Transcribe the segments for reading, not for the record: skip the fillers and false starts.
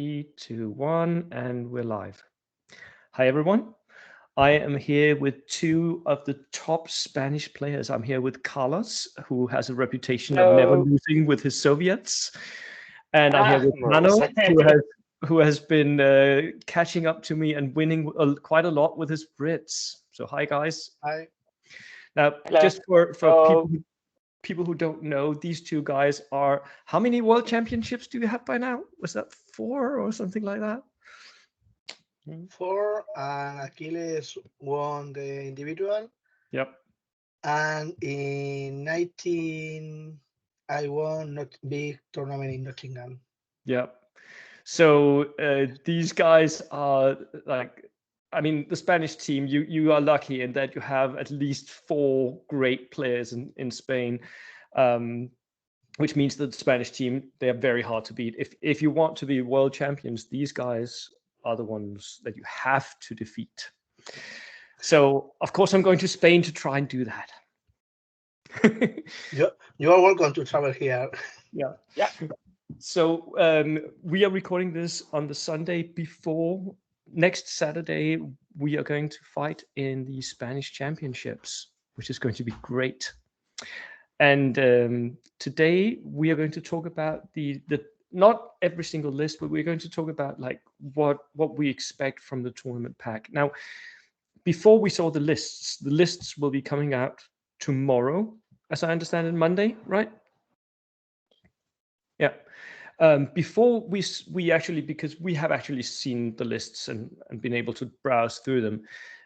Three, two, one, and we're live. Hi, everyone. I am here with two of the top Spanish players. I'm here with Carlos, who has a reputation of never Hello. losing with his Soviets, and I'm here with More or less. Mano, who has been catching up to me and winning quite a lot with his Brits. So, hi, guys. I Now, Hello. just for Oh, people who don't know, these two guys are how many world championships do you have by now? Was that four or something like that? Mm. four and Achilles won the individual, Yep. and in 19 I won not big tournament in Nottingham. Yep. So these guys are like, I mean, the Spanish team. You are lucky in that you have at least four great players in Spain, um, which means that the Spanish team, they are very hard to beat. If you want to be world champions, these guys are the ones that you have to defeat. So of course I'm going to Spain to try and do that. You are welcome to travel here. Yeah. yeah. So we are recording this on the Sunday before next Saturday. We are going to fight in the Spanish Championships, which is going to be great. And today we are going to talk about the not every single list, but we're going to talk about like what we expect from the tournament pack. Now, before we saw the lists will be coming out tomorrow, as I understand it, Monday, right? Yeah. Before we actually, because we have actually seen the lists and been able to browse through them.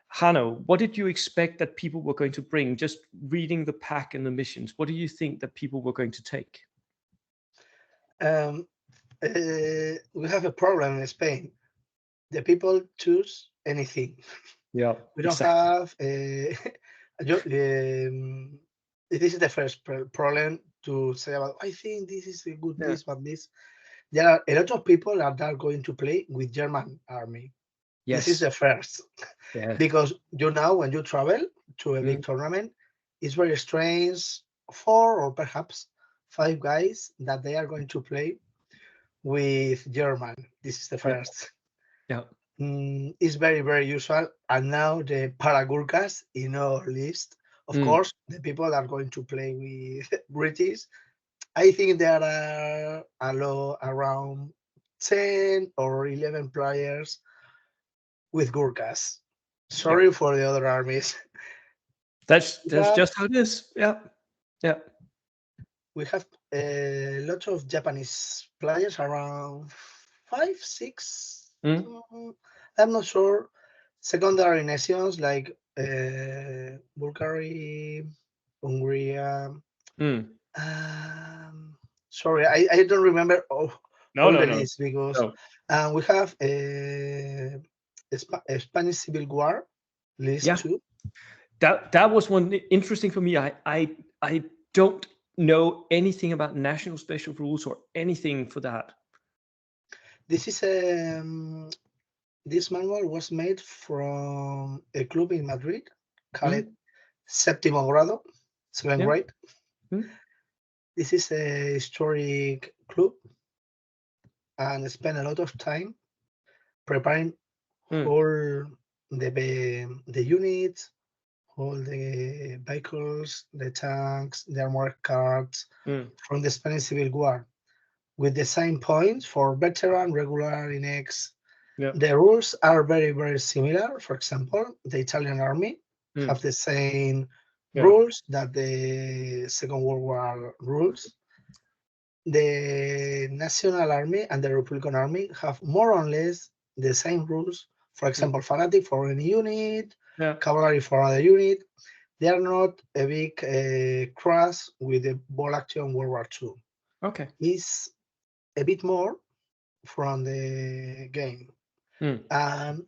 Hanno, what did you expect that people were going to bring? Just reading the pack and the missions, what do you think that people were going to take? Um, we have a problem in Spain. The people choose anything. Yeah, We don't exactly. have. This is the first problem to say about. I think this is a good Yeah. list, but this there are a lot of people that are going to play with German army. This is Yes. the first Yeah. because you know when you travel to a Mm, big tournament, it's very strange. Four or perhaps five guys that they are going to play with German. This is the yeah. first. Yeah. It's very usual. And now the Paragurkas in our list. Of Mm, course, the people that are going to play with British. I think there are around 10 or 11 players with Gurkhas. yeah. Sorry for the other armies. We That's have just how it is. Yeah. Yeah. we have a lot of Japanese players, around five, six. Mm, I'm not sure. Secondary nations like Bulgaria, Hungary. mm. Sorry, I don't remember No, all no, the no, list because no. we have a Spanish Civil War list Yeah. too. That was one interesting for me. I don't know anything about national special rules or anything for that. This is this manual was made from a club in Madrid called Mm, Séptimo Grado, seventh yeah. grade. Mm, This is a historic club and spend a lot of time preparing mm, all the units, all the vehicles, the tanks, the armored cards mm, from the Spanish Civil War with the same points for veteran, regular, inex. yeah. The rules are very similar. For example, the Italian army Mm, have the same yeah. rules that the Second World War rules. The National Army and the Republican Army have more or less the same rules. For Mm, example, fanatic for any unit, yeah. cavalry for other unit. They are not a big cross with the ball action World War II. Okay. It's a bit more from the game. Mm, And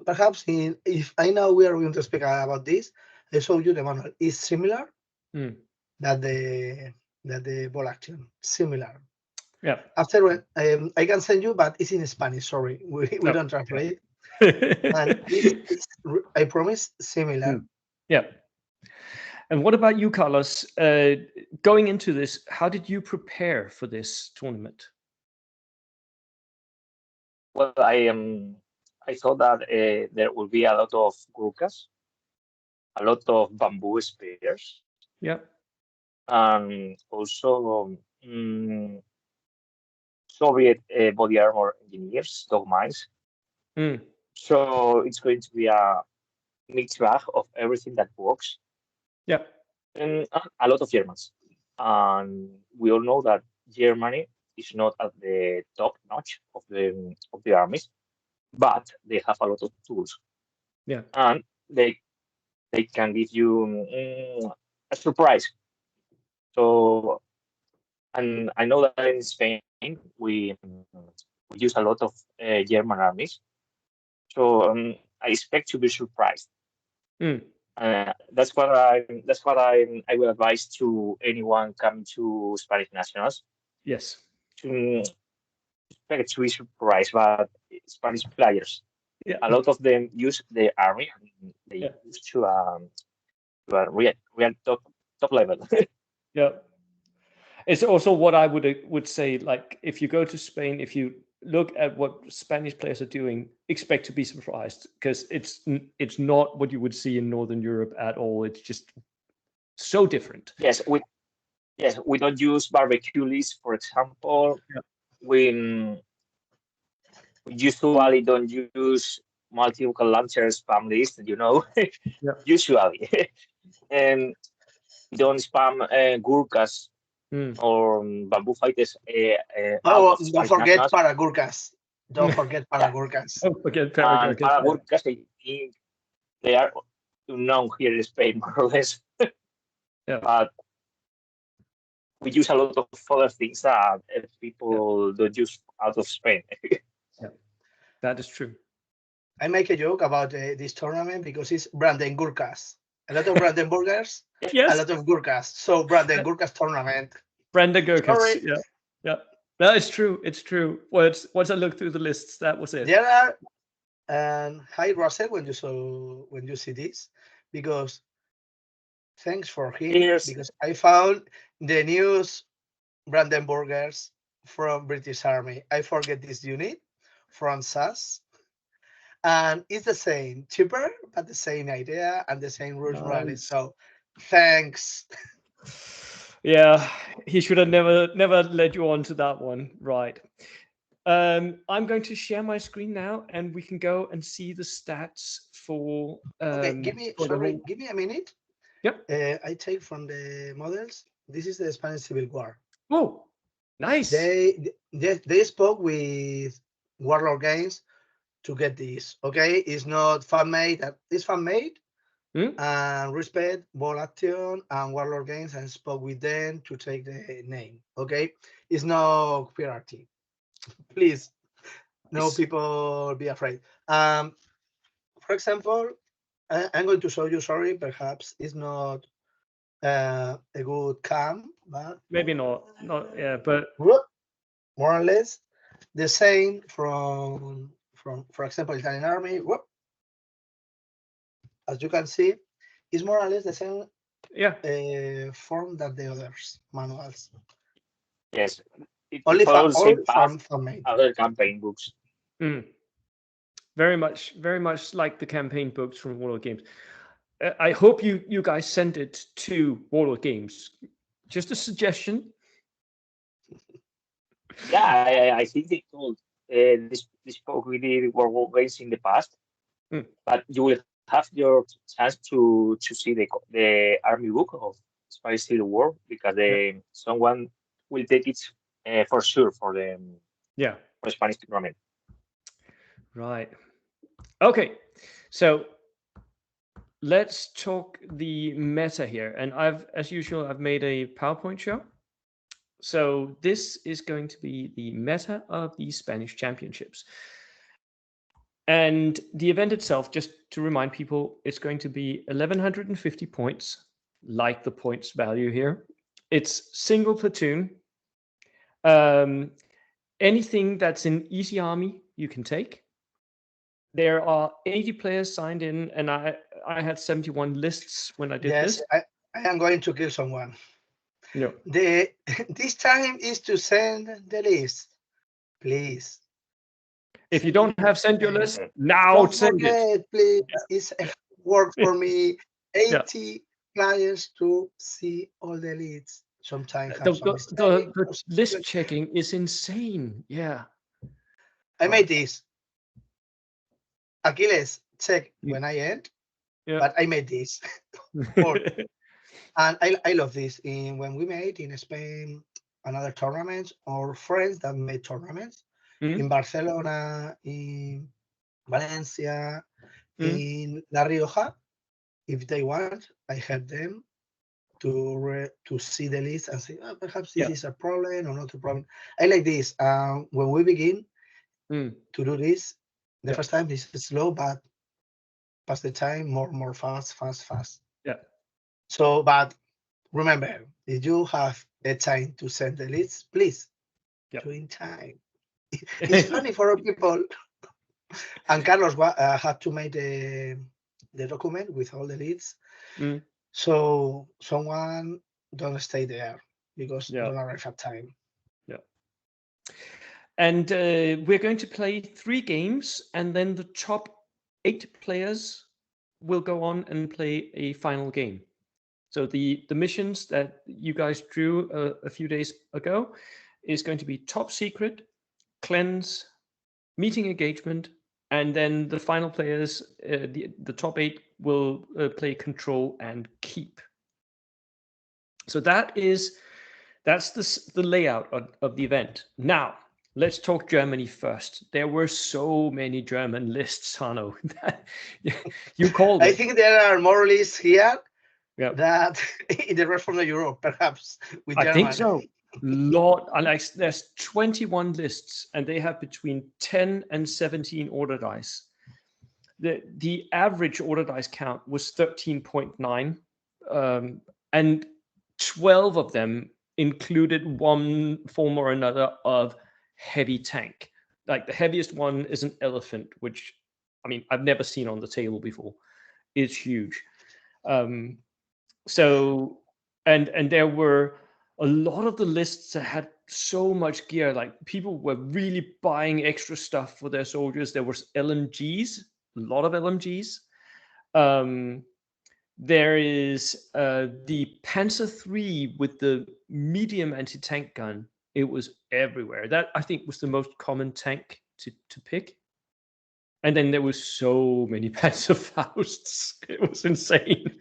perhaps if I know we are going to speak about this, I show you the manual. It's similar mm, that the ball action. Similar. yeah. After I can send you, but it's in Spanish. Sorry, we No. don't translate. And Yeah. it's I promise similar. Mm, yeah. And what about you, Carlos? Going into this, how did you prepare for this tournament? Well, I thought that there will be a lot of Gurkhas, a lot of bamboo spears, Yeah. and also Soviet body armor engineers, dog mines. Mm. So it's going to be a mixed bag of everything that works, Yeah. and a lot of Germans. And we all know that Germany is not at the top notch of the armies, but they have a lot of tools, Yeah. and they can give you a surprise. So, and I know that in Spain we use a lot of German armies. So I expect to be surprised. Mm. That's what I will advise to anyone coming to Spanish nationals Yes. to expect to be surprised. But Spanish players, Yeah. a lot of them use the army and they Yeah. use to a real top level. Yeah. It's also what I would say. Like, if you go to Spain, if you look at what Spanish players are doing, expect to be surprised, because it's not what you would see in Northern Europe at all. It's just so different. Yes, we don't use barbecue lists, for example. Yeah. We usually don't use multiple launchers spam list, Yeah. usually. And don't spam Gurkhas Mm. or bamboo fighters out Oh, of don't Spanish forget nationals. Paragurkas. Don't forget Yeah. Paragurkas. Don't forget And Paraguay. Paragurkas, I think they are known here in Spain, more or less. Yeah. But we use a lot of other things that people don't use out of Spain. That is true. I make a joke about this tournament because it's Branden Gurkas. A lot of Brandenburgers, a Yes. lot of Gurkas. So Branden Gurkas tournament. Brenda Gurkas. Sorry. Yeah. Yeah. No, it's true. It's true. Once I looked through the lists, that was it. There are, and hi Russell when you see this, because thanks for him, Here's because I found the news Brandenburgers from British Army. I forget this unit from SAS, and it's the same, cheaper, but the same idea and the same rules running. Nice. So thanks. Yeah, he should have never led you on to that one. Right. I'm going to share my screen now, and we can go and see the stats for. Okay, give me for the whole- give me a minute. Yep. I take from the models. This is the Spanish Civil War. Oh, nice. They spoke with Warlord Games to get this. Okay, it's not fan made. It's fan made. And Respect, Ball Action, and Warlord Games, and spoke with them to take the name. Okay, it's no PRT. Please, no Nice. people be afraid. For example, I'm going to show you. Sorry, perhaps it's not a good cam, but Maybe not. Not yeah, but more or less the same from for example Italian Army. As you can see, it's more or less the same yeah. form that the others manuals. yes, it Only follows the same path fan made. other campaign books. Very much like the campaign books from Warlord Games. I hope you guys send it to Warlord Games. Just a suggestion. Yeah, I think they told this spoke with the Warlord Games in the past, but you will have your chance to see the army book of Spanish Civil War, because someone will take it for sure for the for Spanish tournament. Right. Okay. So let's talk the meta here. And as usual, I've made a PowerPoint show. So this is going to be the meta of the Spanish Championships. And the event itself, just to remind people, it's going to be 1,150 points, like the points value here. It's single platoon. Anything that's in easy army, you can take. There are 80 players signed in, and I had 71 lists when I did this. I am going to kill someone. No. This time is to send the list, please. If you don't have sent your list, now Don't send forget, it. please. It's work for me. 80 players to see all the leads. Sometimes have some mistakes. The list checking is insane. Yeah. I made this. Achilles, check when I end. Yeah. But I made this. And I love this. When we made in Spain another tournament, or friends that made tournaments in Barcelona, in Valencia, in La Rioja, if they want, I help them to see the list and say, oh, perhaps this is a problem or not a problem. I like this. When we begin to do this, the first time is slow, but pass the time more fast. Yeah. So, but remember, if you have a time to send the list, please do in time. It's funny for people. And Carlos had to make the document with all the leads. So someone don't stay there because don't arrive at time. Yeah. And we're going to play 3 games, and then the top 8 players will go on and play a final game. So the missions that you guys drew a few days ago is going to be Top Secret, Cleanse, Meeting Engagement, and then the final players, the top 8, will play Control and Keep. So that's the layout of the event. Now, let's talk Germany first. There were so many German lists, Hanno. You called it. I think there are more lists here that in the rest of the Europe, perhaps, with German. I think so. There's 21 lists, and they have between 10 and 17 order dice. The average order dice count was 13.9, and 12 of them included one form or another of heavy tank. Like the heaviest one is an elephant, which, I mean, I've never seen on the table before. It's huge. So, and there were a lot of the lists that had so much gear, like people were really buying extra stuff for their soldiers. There was LMGs, a lot of LMGs. There is the Panzer III with the medium anti-tank gun. It was everywhere. That, I think, was the most common tank to pick. And then there was so many Panzerfausts. It was insane.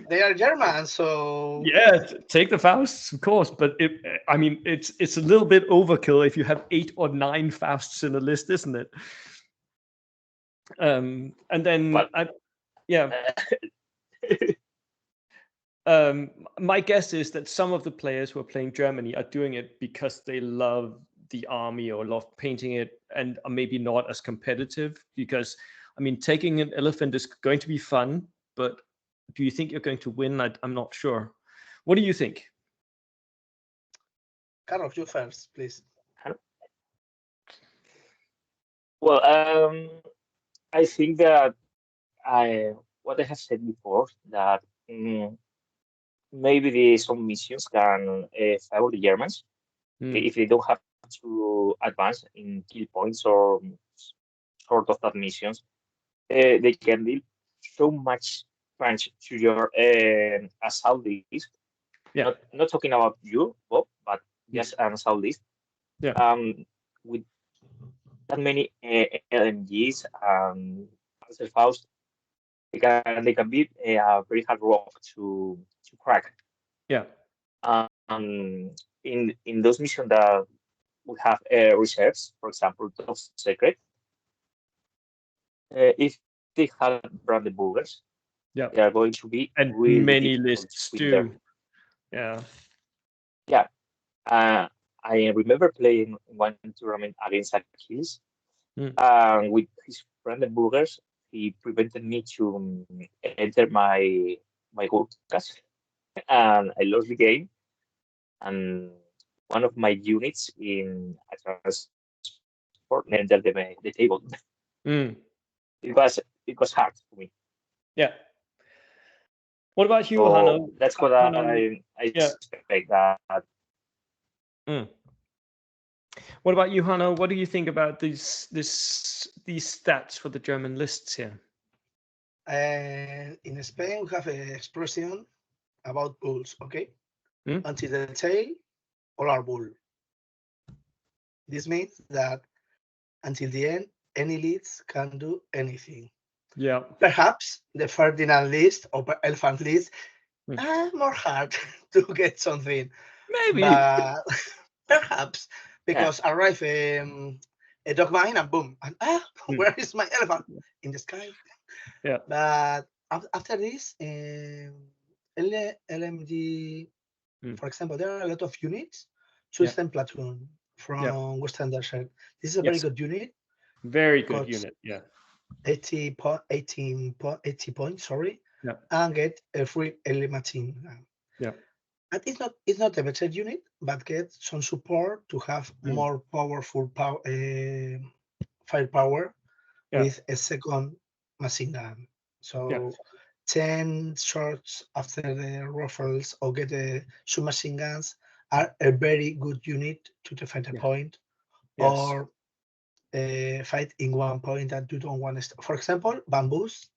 They are German, so yeah, take the Fausts, of course. But it's a little bit overkill if you have 8 or 9 Fausts in a list, isn't it? And then my guess is that some of the players who are playing Germany are doing it because they love the army or love painting it and are maybe not as competitive. Because, I mean, taking an elephant is going to be fun, but do you think you're going to win? I'm not sure. What do you think? Carlos, you first, please. Well, I think that what I have said before, that maybe some missions can favor the Germans if they don't have to advance in kill points or sort of that missions. They can deal so much punch to your assault list. Yeah. Not talking about you, Bob, but just an assault list. Yeah. With that many LMGs and Panzerfaust, they can be a very hard rock to crack. Yeah. In those missions that we have reserves, for example, Top Secret, if they have Brandenburgers, they are going to be and really many lists too. Yeah. I remember playing one tournament against Achilles, and with his Brandenburgers, he prevented me to enter my Gurkhas, and I lost the game. And one of my units in a transport entered the table. It was hard for me. Yeah. What about you, Hanno? That's what I expect that. What about you, Hanno? What do you think about these stats for the German lists here? In Spain, we have an expression about bulls, okay? Until the tail, all are bull. This means that until the end, any leads can do anything. Yeah. Perhaps the Ferdinand list or elephant list are more hard to get something. Maybe. But perhaps because arrive a dog mine and boom, and where is my elephant? In the sky. Yeah. But after this, LMG, for example, there are a lot of units. System Platoon from Western Desert. This is a very good unit. Very good unit. Yeah. 80 points, sorry. Yeah. And get a free early machine. Yeah. And it's not a better unit, but get some support to have more powerful firepower with a second machine gun. So 10 shots after the rifles or get the submachine guns are a very good unit to defend a point or fight in one point that you don't want to. For example, bamboos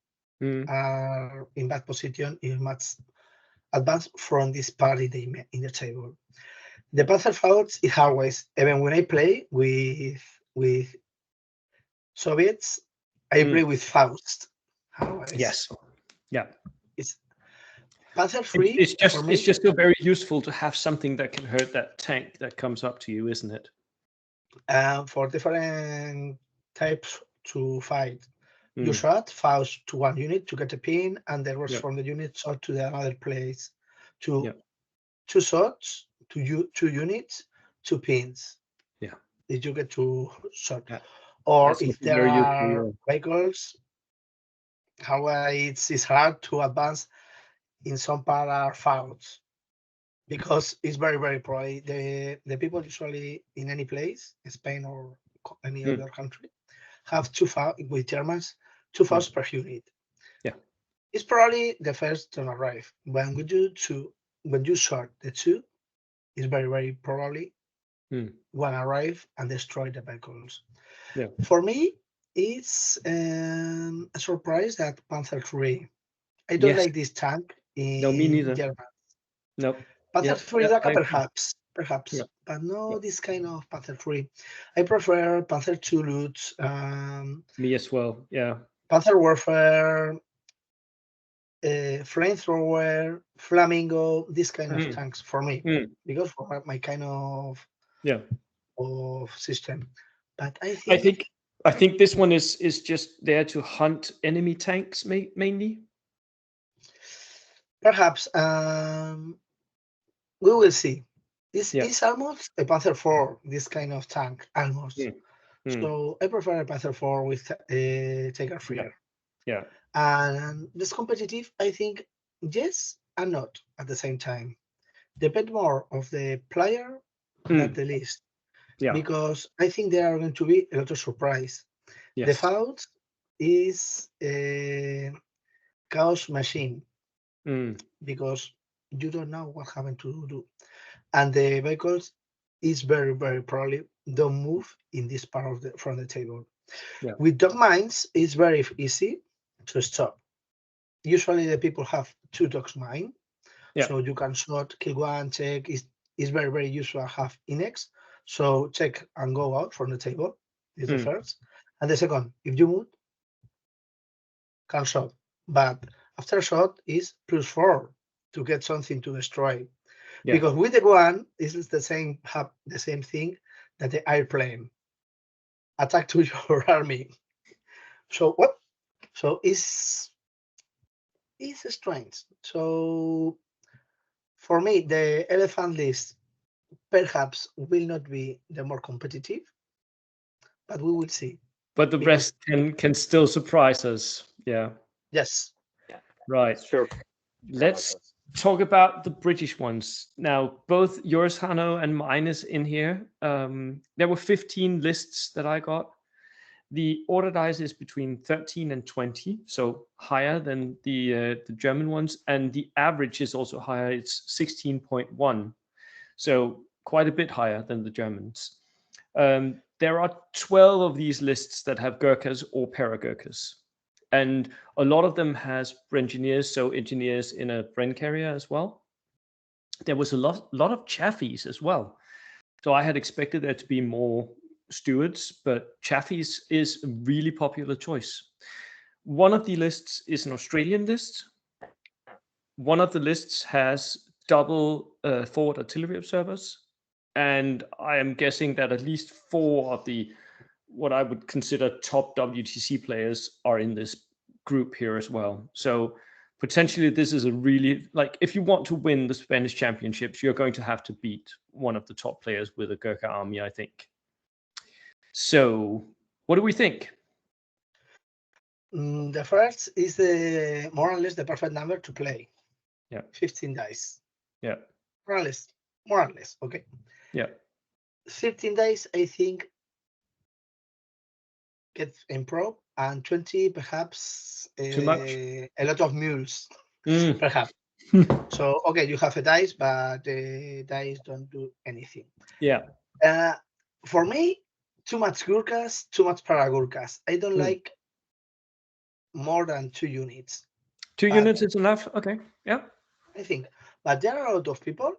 are in bad position in much advanced from this part in the table. The Panzerfaust is always, even when I play with Soviets, I play with Faust. Always. Yes. Yeah. It's Panzer III. It's just still very useful to have something that can hurt that tank that comes up to you, isn't it? For different types to fight. You shot Faust to one unit to get a pin, and the rest from the unit shot to the other place. Two shots to two units, 2 pins. Yeah. If you get to shot. Or if there are vehicles, however, it's hard to advance in some part are Fausts because it's very, very probably the people usually in any place, Spain or any other country, have 2 Fausts with Germans, 2 Fausts per unit. Yeah. It's probably the first to arrive. When you shot the 2, it's very, very probably one arrive and destroy the vehicles. Yeah. For me, it's a surprise that Panzer III. I don't like this tank in me neither. German. No. Panzer III perhaps, but no this kind of Panzer III. I prefer Panzer II Lutz. Me as well. Yeah. Panzer Warfare, Flamethrower, Flamingo, this kind of tanks for me because for my kind of system. But I think this one is just there to hunt enemy tanks mainly. Perhaps we will see. This is almost a Panzer IV, this kind of tank, almost. So I prefer a Panzer IV with a Tiger Freer. Yeah. And this competitive, I think, yes and not at the same time. Depend more of the player than the list. Yeah. Because I think there are going to be a lot of surprise. Yes. The Faust is a chaos machine because you don't know what happened to do. And the vehicles is very, very probably don't move in this part of from the table. Yeah. With dog mines, it's very easy to stop. Usually the people have 2 dogs mine. So you can shot, kill one, check. It's very, very useful to have Inex. So check and go out from the table is the first. And the second, if you move, can shot. But after shot is +4 to get something to destroy. Yeah. Because with the one, this is the same thing that the airplane attack to your army. So what? So it's strange. So for me, the elephant list perhaps will not be the more competitive, but we will see. But the rest can still surprise us. Yeah. Yes. Yeah. Right. Sure. Let's talk about the British ones. Now, both yours, Hanno, and mine is in here. There were 15 lists that I got. The order dice is between 13 and 20, so higher than the German ones. And the average is also higher. It's 16.1. So quite a bit higher than the Germans. There are 12 of these lists that have Gurkhas or para-Gurkhas. And a lot of them has engineers, so engineers in a Bren carrier as well. There was a lot of Chaffees as well. So I had expected there to be more stewards, but Chaffees is a really popular choice. One of the lists is an Australian list. One of the lists has double forward artillery observers. And I am guessing that at least 4 of the what I would consider top WTC players are in this group here as well. So potentially this is a really, like, if you want to win the Spanish championships, you're going to have to beat one of the top players with a Gurkha army, I think. So what do we think? The first is more or less the perfect number to play. Yeah. 15 dice. Yeah. More or less. Okay. Yeah. 15 dice, I think, get improved, and 20 perhaps Too much? A lot of mules, perhaps. So okay, you have a dice, but the dice don't do anything. Yeah. For me, too much Gurkhas, too much para-Gurkhas. I don't like more than 2 units. 2 units is enough? Okay. Yeah. I think. But there are a lot of people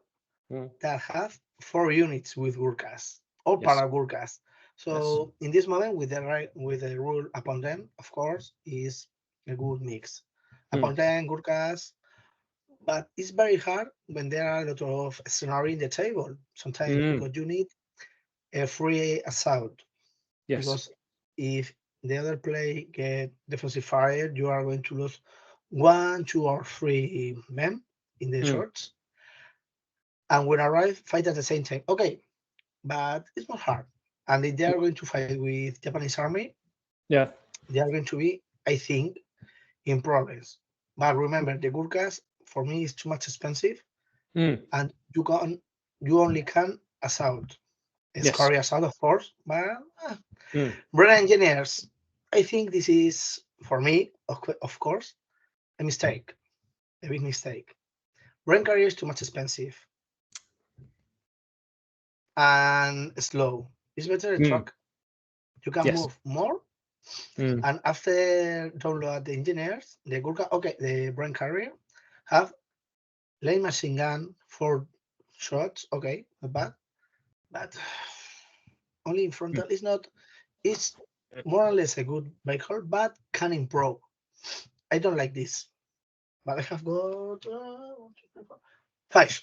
that have 4 units with Gurkhas or para-Gurkhas. So in this moment, with the rule upon them, of course, is a good mix. Upon them, Gurkhas, but it's very hard when there are a lot of scenario in the table. Sometimes because you need a free assault. Yes. Because if the other play get defensive fire, you are going to lose 1, 2, or 3 men in the shorts. And when arrive, fight at the same time. Okay, but it's not hard. And if they are going to fight with Japanese army, they are going to be, I think, in problems. But remember, the Gurkhas for me is too much expensive, and you only can assault. It's carry assault, of course, but Bren engineers, I think this is for me, of course, a mistake, a big mistake. Bren carrier is too much expensive and slow. It's better a truck. You can move more. And after download the engineers, the Gurkha, the Bren carrier have light machine gun, 4 shots, okay, not bad. But only in frontal is not, it's more or less a good vehicle, but can improve. I don't like this. But I have got 5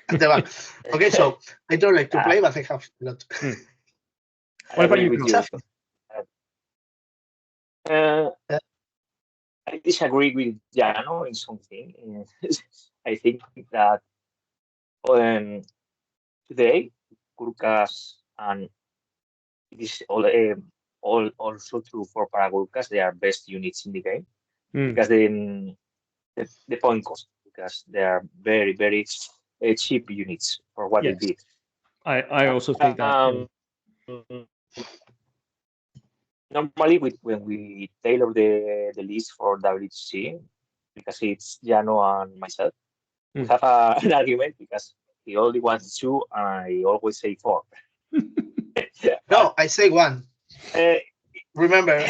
at the back. Okay, so I don't like to play, but I have a lot. What about you? I disagree with Jano in something. I think that today, Gurkhas, and it is all also true for para-Gurkhas, they are best units in the game because the point cost, because they are very, very cheap units for what they did. I also think that. Normally, when we tailor the list for WTC, because it's Jano and myself, we have an argument because he only wants 2, and I always say 4. No, I say 1. Remember?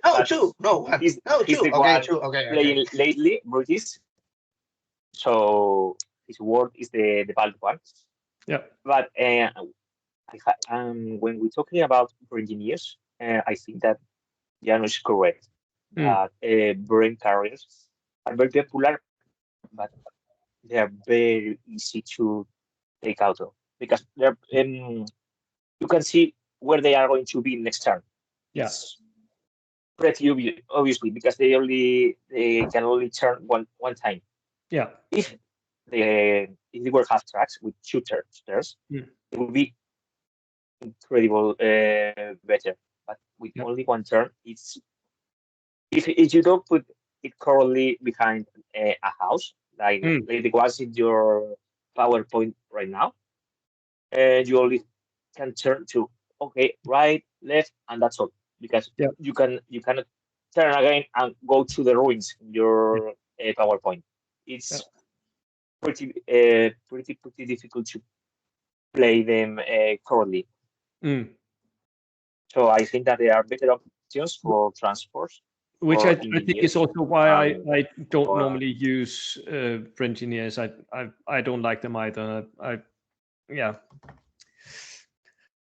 No, 2. No, 1. No, 2. Okay, 2. Okay. Playing lately, British. So his word is the valid one. Yeah. But when we're talking about engineers, I think that Jano is correct. That Bren carriers are very popular, but they are very easy to take out of because they're you can see where they are going to be next turn. Yes, pretty obviously because they can only turn one time. Yeah. If they were half tracks with 2 turns, it would be incredible better. But with only 1 turn, it's if you don't put it correctly behind a house, like the ones in your PowerPoint right now, you only can turn to right, left, and that's all. Because you cannot turn again and go to the ruins in your PowerPoint. It's pretty difficult to play them correctly. So I think that there are better options for transport. Which I think is also why I don't or- normally use for engineers. I don't like them either.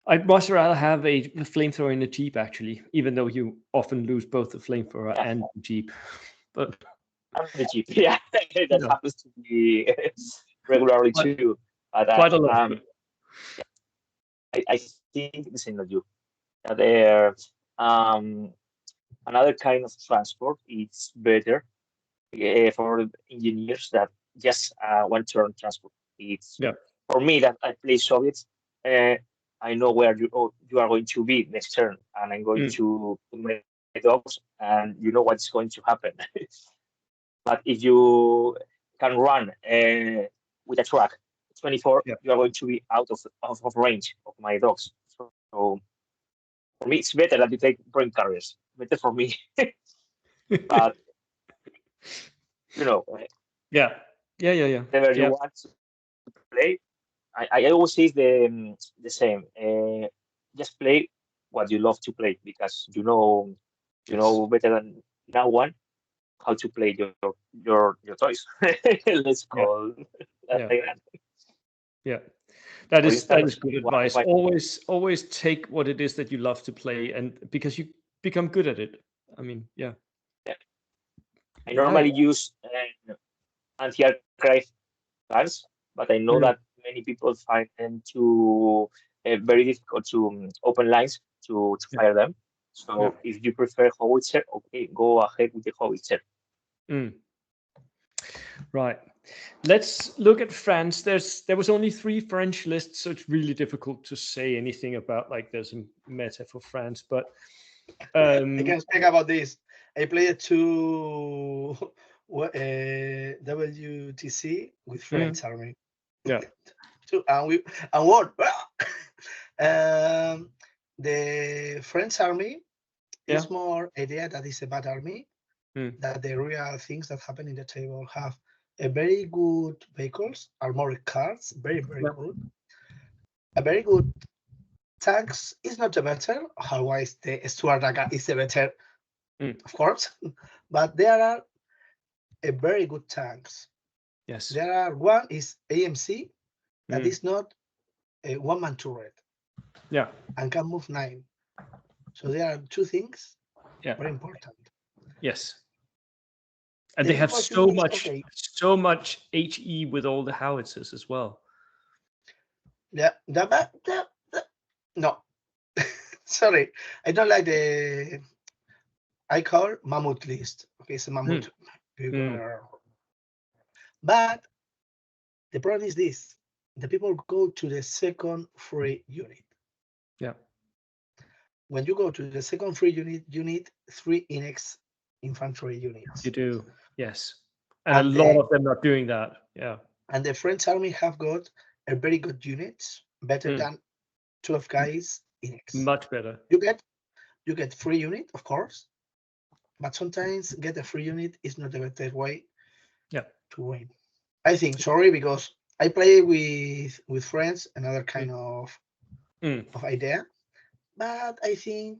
I'd much rather have a flamethrower in a Jeep, actually, even though you often lose both the flamethrower and the Jeep. But the Jeep, yeah, that happens to be regularly too. But quite a lot. I think the same as you. There, another kind of transport is better for engineers that just one-turn transport. It's for me that I play Soviets. I know where you are going to be next turn, and I'm going to put my dogs, and you know what's going to happen. But if you can run with a truck 24, you are going to be out of range of my dogs. So for me, it's better that you take brain carriers. Better for me. But you know, whatever you want to play, I always say the same. Just play what you love to play, because you know better than no one how to play your toys. Let's call that like that. Yeah. That is good advice. Always take what it is that you love to play, and because you become good at it. I mean, I normally use anti-aircraft guns, but I know that many people find them too very difficult to open lines to fire them. So if you prefer howitzer, okay, go ahead with the howitzer. Right. Let's look at France. There was only 3 French lists, so it's really difficult to say anything about like there's a meta for France. But I can speak about this. I played 2 WTC with French army. Yeah. and won. The French army is more idea that is a bad army. That the real things that happen in the table have a very good vehicles, armored cars, very good. A very good tanks is not the better. Otherwise, the Stuart Daga is the better, of course. But there are a very good tanks. Yes. There are one is AMC that is not a one-man turret. Yeah. And can move 9. So there are 2 things very important. Yes. And they have so much HE with all the howitzers as well. Yeah, no. Sorry, I don't like the. I call mammoth list. Okay, it's a mammoth. But the problem is this: the people go to the second free unit. Yeah. When you go to the second free unit, you need 3 Inex infantry units. You do, yes. And a lot of them are doing that. Yeah. And the French army have got a very good units, better than 12 guys Inex. Much better. You get free unit, of course, but sometimes get a free unit is not the better way to win. I think, sorry, because I play with friends, another kind of idea, but I think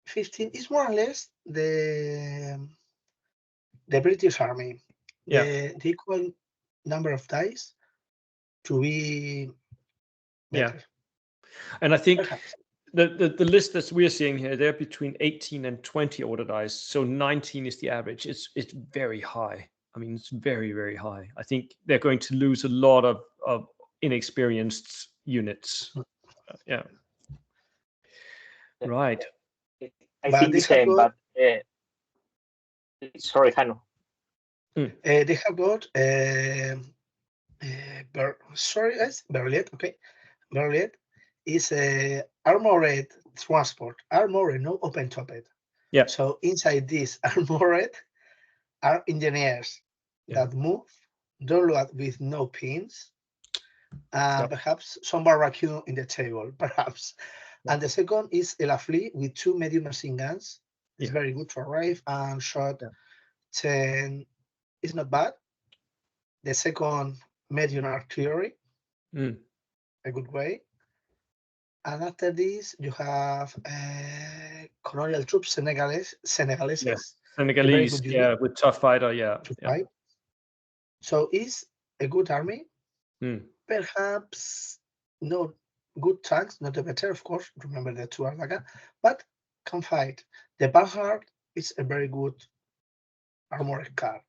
15 is more or less the British army. The equal number of dice to be better. And I think the list that we're seeing here, they're between 18 and 20 order dice. So 19 is the average. It's very high. I mean, it's very, very high. I think they're going to lose a lot of inexperienced units. Right. I think the same, but sorry, Hanno. They have got Berliet. Okay, Berliet is a armored transport. Armored, no open topped. Yeah. So inside this armored are engineers that move, don't load with no pins, perhaps some barbecue in the table, perhaps. And the second is Elafli with 2 medium machine guns. It's very good for rifle and shot 10. It's not bad. The second medium artillery, a good way. And after this, you have colonial troops, Senegalese. Yes, Senegalese, yeah, with Tough Fighter, yeah. To fight. So it's a good army. Perhaps not good tanks, not the better, of course. Remember the two Ardaga, but can fight. The Panhard is a very good armored car.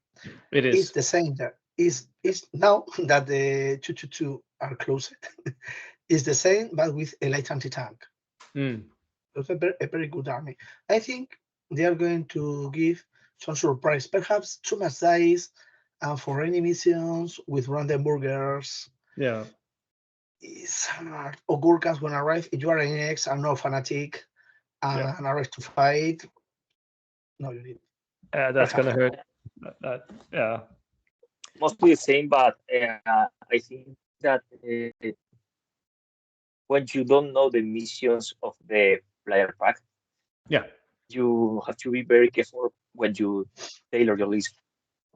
It is. It's the same there. Is now that the 222 are closed. It's the same, but with a light anti-tank. It's a very good army. I think they are going to give some surprise, perhaps too much dice, and for any missions with random burgers. Yeah. It's hard. Or Gurkhas when arrive. If you are an ex and no fanatic and arrive to fight, no, you need. That's gonna hurt. Yeah. Mostly the same, but I think that when you don't know the missions of the player pack, you have to be very careful when you tailor your list.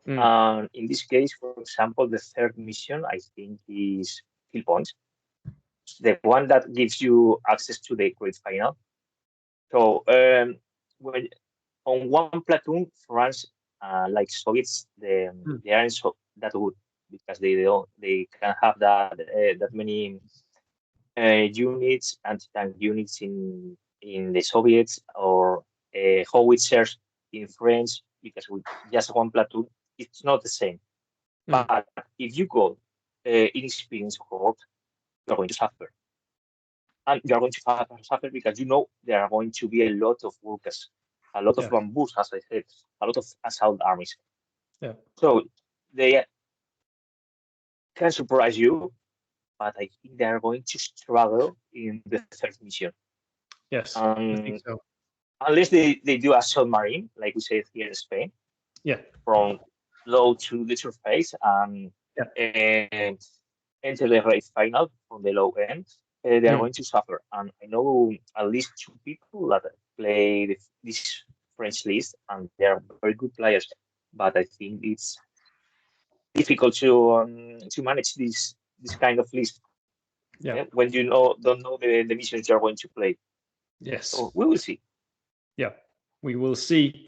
In this case, for example, the third mission, I think, is kill points, the one that gives you access to the great final. So when on one platoon, France, like Soviets, they aren't so that good because they can have that many units, anti-tank units in the Soviets, or howitzers in French, because with just one platoon, it's not the same. But if you go inexperienced horde, you're going to suffer. And you're going to suffer because you know there are going to be a lot of workers, a lot of bamboos, as I said, a lot of assault armies. Yeah. So they can surprise you, but I think they are going to struggle in the third mission. Yes, I think so. Unless they do a submarine, like we say here in Spain. Yeah. From low to the surface and enter the race final from the low end, they are going to suffer. And I know at least two people that play this French list, and they are very good players. But I think it's difficult to manage this kind of list when you don't know the missions you are going to play. Yes. So we will see. Yeah, we will see.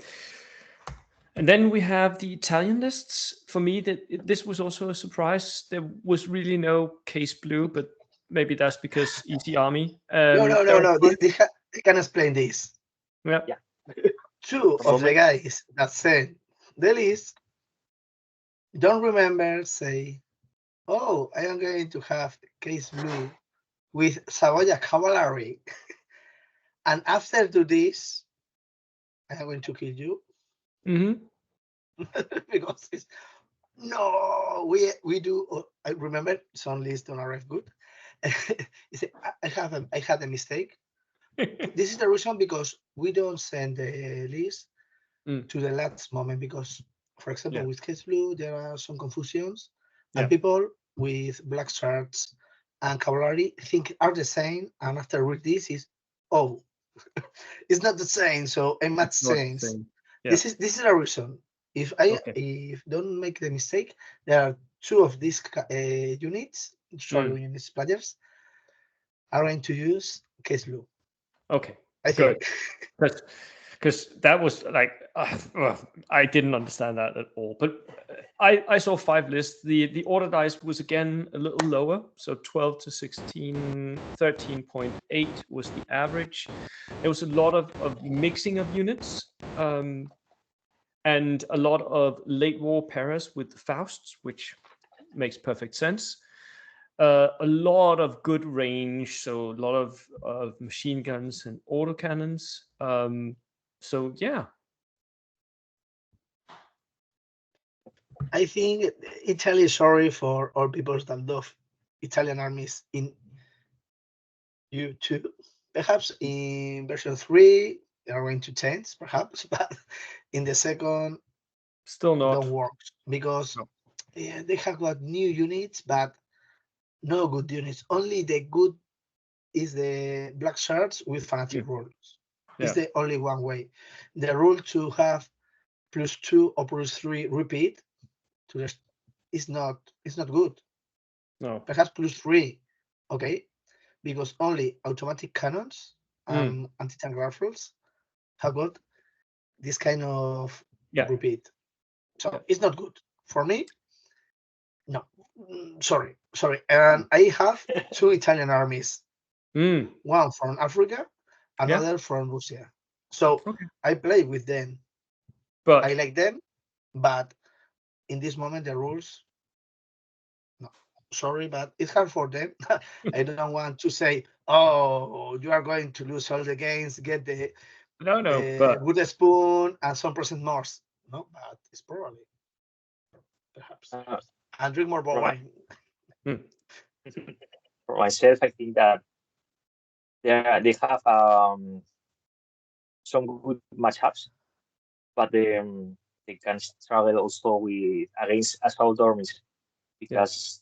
And then we have the Italian lists. For me, this was also a surprise. There was really no Case Blue, but maybe that's because Easy Army. No. They can explain this. Yeah. Two of the guys that said the list don't remember say, "Oh, I am going to have Case Blue with Savoia Cavalry," and after do this, I am going to kill you. Because it's no, we do. I remember some list on RF Good. I had a mistake. This is the reason because we don't send the list to the last moment because, for example, with Case Blue there are some confusions, and people with black shirts and cavalry think are the same, and after read this is it's not the same. So it makes sense. This is a reason. If don't make the mistake, there are two of these units, units players are going to use Case Blue. Okay, I think. Because that was like I didn't understand that at all. But I saw 5 lists. The order dice was again a little lower, so 12 to 16, 13.8 was the average. There was a lot of mixing of units. And a lot of late war paras with Fausts, which makes perfect sense. A lot of good range, so a lot of machine guns and autocannons. So yeah. I think Italy is sorry for all people that love Italian armies in U2. Perhaps in version 3 they are going to change, perhaps, but in the second still not don't work because they have got new units, but no good units. Only the good is the black shirts with fanatic rules. It's the only one way. The rule to have +2 or +3 repeat to the is not good. No. Perhaps +3, okay, because only automatic cannons and anti-tank rifles have got this kind of repeat. So it's not good for me. No, sorry. And I have 2 Italian armies. One from Africa, another from Russia. So I play with them. But I like them, but in this moment the rules, no. Sorry, but it's hard for them. I don't want to say, oh, you are going to lose all the games, get the but good spoon and some percent more. No, but it's probably perhaps. And drink more wine. For myself, I think that they have some good matchups, but they can struggle also with against assault armies, because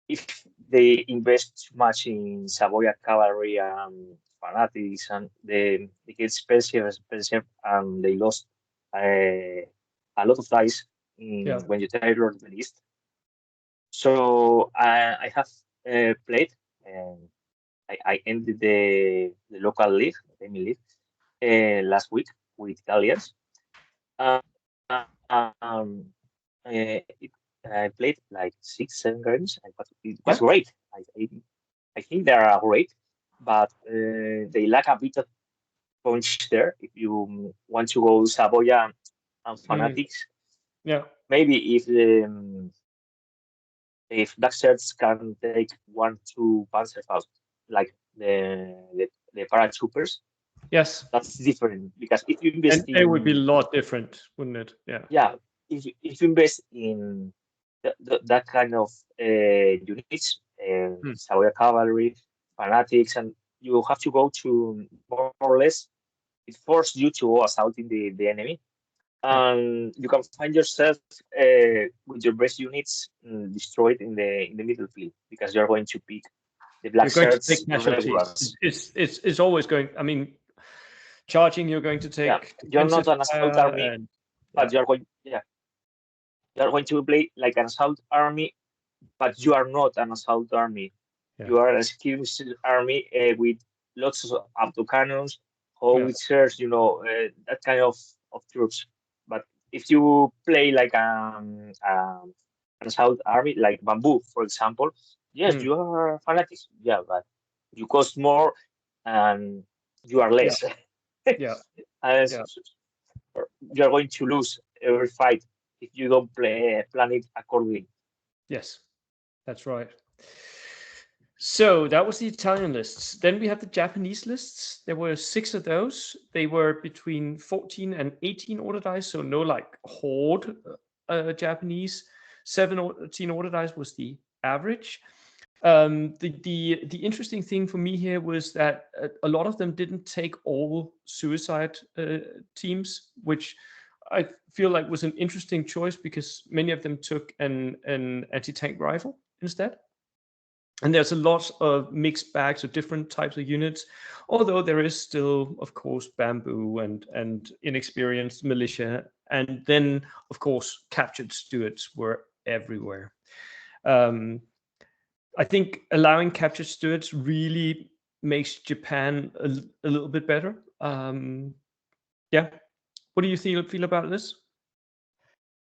if they invest too much in Savoia cavalry and fanatics, and they get expensive, and they lost a lot of dice when you tailor the list. So I have played, and I ended the local league, the Amy League, last week with Italians. I played like 6-7 games, and it was great. I think they are great, but they lack a bit of punch there. If you want to go Savoia and fanatics, maybe if Black Shirts can take 1-2 Panzerfaust, like the paratroopers, that's different, because if you invest it would be a lot different, wouldn't it? Yeah. If you invest in that kind of units, Savoia cavalry, fanatics, and you have to go to more or less, it forces you to go assaulting the enemy, and you can find yourself with your best units destroyed in the middle field, because you're going to pick the Black Shirts regulars. It's always going. I mean, charging, you're going to take. You're not an assault army, but you're going. You're going to play like an assault army, but you are not an assault army. You are a skirmish army with lots of autocannons, howitzers, that kind of troops. But if you play like an assault army, like Bamboo, for example, yes, you are fanatics. Yeah, but you cost more and you are less. You are going to lose every fight if you don't plan it accordingly. Yes, that's right. So that was the Italian lists. Then we have the Japanese lists. There were 6 of those. They were between 14 and 18 order dice, so no like horde Japanese. 17 order dice was the average. The interesting thing for me here was that a lot of them didn't take all suicide teams, which I feel like was an interesting choice, because many of them took an anti-tank rifle instead. And there's a lot of mixed bags of different types of units, although there is still, of course, Bamboo and inexperienced militia. And then, of course, captured Stuarts were everywhere. I think allowing captured Stuarts really makes Japan a little bit better. What do you feel about this?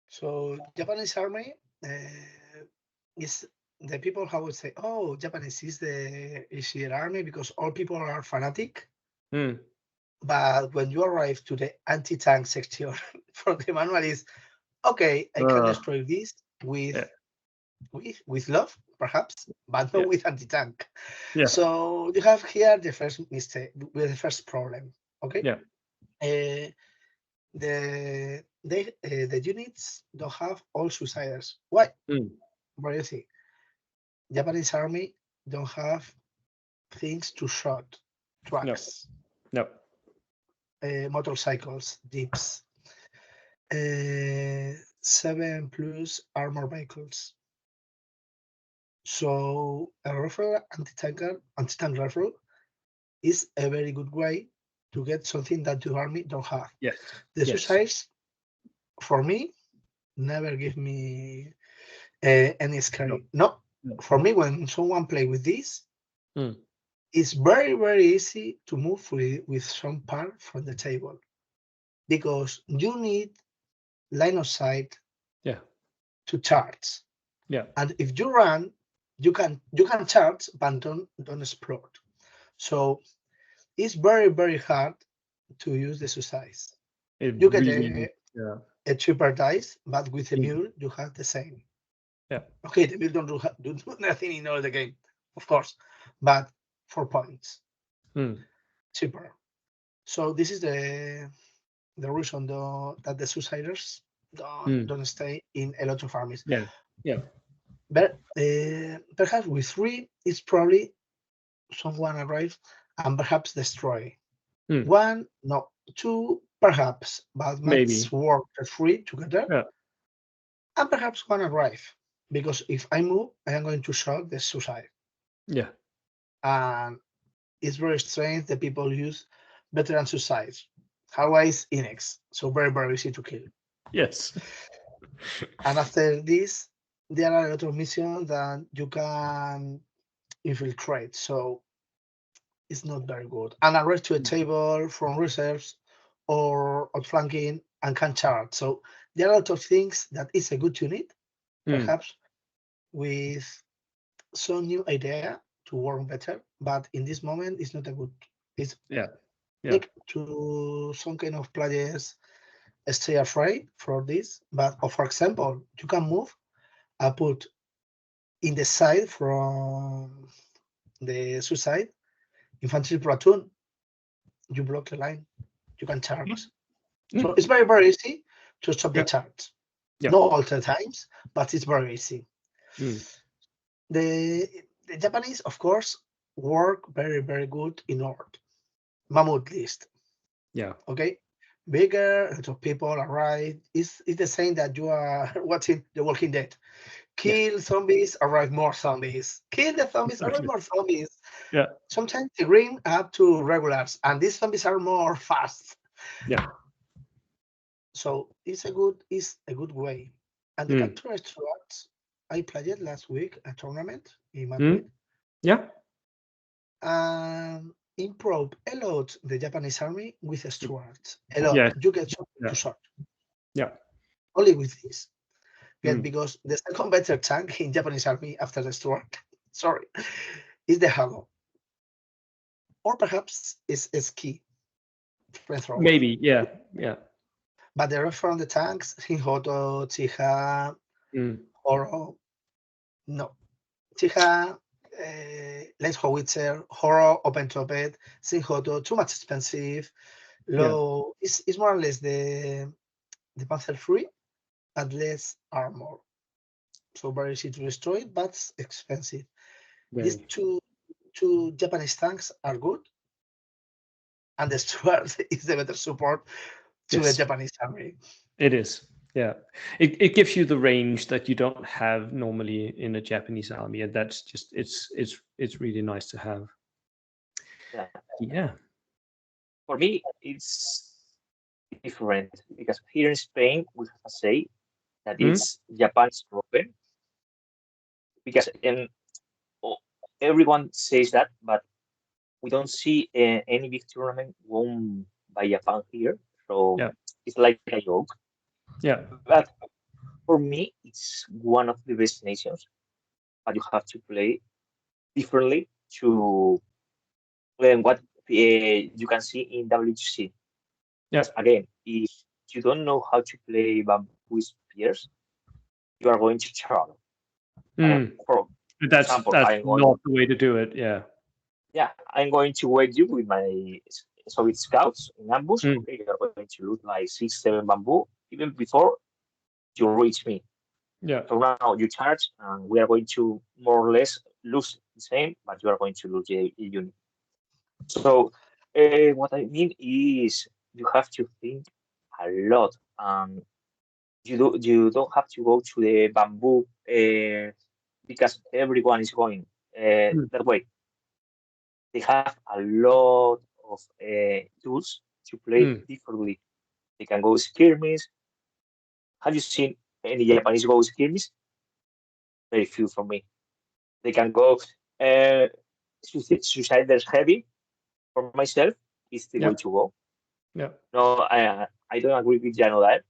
So Japanese army is the people how would say, oh, Japanese is the easier army because all people are fanatic. But when you arrive to the anti-tank section from the manual is, okay, I can destroy this with love, perhaps, but not with anti-tank. So you have here the first mistake, with the first problem. Okay. The units don't have all suiciders. Why? What do you think? Japanese army don't have things to shoot, trucks, motorcycles, jeeps, 7+ armor vehicles. So a rifle, anti-tank rifle is a very good way to get something that your army don't have. The suicides, for me, never give me any scary. No. For me, when someone play with this, it's very, very easy to move with some part from the table because you need line of sight to charge. Yeah. And if you run, you can charge but don't explode. So it's very, very hard to use the suicides. You get a cheaper dice, but with a mule you have the same. Yeah. Okay, the mule don't do nothing in all the game, of course, but 4 points cheaper. So this is the reason that the suiciders don't stay in a lot of armies. Yeah. Yeah. But perhaps with 3, it's probably someone arrive and perhaps destroy. 1, no. 2, perhaps, but maybe work the 3 together. Yeah. And perhaps 1 arrive. Because if I move, I am going to shock the suicide. Yeah. And it's very strange that people use veteran suicides. Otherwise, Inex. So very, very easy to kill. Yes. And after this, there are a lot of missions that you can infiltrate. So it's not very good. And arrive to a table from reserves or outflanking and can charge. So there are a lot of things that is a good unit, perhaps with some new idea to work better. But in this moment, it's not a good. It's like to some kind of players stay afraid for this. But for example, you can move and put in the side from the suicide infantry platoon. You block the line. You can charge. So it's very, very easy to stop the charge. Not all the times, but it's very easy. The Japanese, of course, work very, very good in North. Mammoth list. Yeah. Okay. Bigger, a lot of people arrive. It's the same that you are watching The Walking Dead. Kill zombies, arrive more zombies. Kill the zombies, arrive more zombies. Yeah. Sometimes they bring up to regulars, and these zombies are more fast. Yeah. So it's a good way. And the capture extracts, I played last week a tournament in Madrid. Yeah. And improve a lot the Japanese army with Stuarts. A lot. You get something to sort. Yeah. Only with this. Because the second better tank in Japanese army after the Stuart, sorry, is the Hago. Or perhaps is key. Maybe, yeah. But the rest from the tanks, Hinhoto, Chiha, Horo, no. Chiha, less howitzer, Horo, open top it, Sinhoto, too much expensive, low. It's more or less the Panzer III, but less armor. So very easy to destroy it, but expensive. These two Japanese tanks are good, and the Stuart is the better support to the Japanese army. It is. Yeah, it gives you the range that you don't have normally in a Japanese army, and that's just it's really nice to have. Yeah. For me, it's different because here in Spain we have to say that it's Japan's problem because everyone says that, but we don't see any big tournament won by Japan here, so it's like a joke. Yeah. But for me, it's one of the best nations, but you have to play differently to what you can see in WGC. Yes. Again, if you don't know how to play bamboo spears, you are going to struggle. That's not the way to do it. Yeah. Yeah, I'm going to wait you with my Soviet scouts in ambush. Okay, you are going to loot like 6-7 bamboo even before you reach me. Yeah. So now you charge, and we are going to more or less lose the same, but you are going to lose a unit. So what I mean is you have to think a lot. You don't have to go to the bamboo because everyone is going that way. They have a lot of tools to play differently. They can go skirmish. Have you seen any Japanese go skirmish? Very few for me. They can go Suiciders heavy for myself is the way to go. Yeah. No, I don't agree with Jano there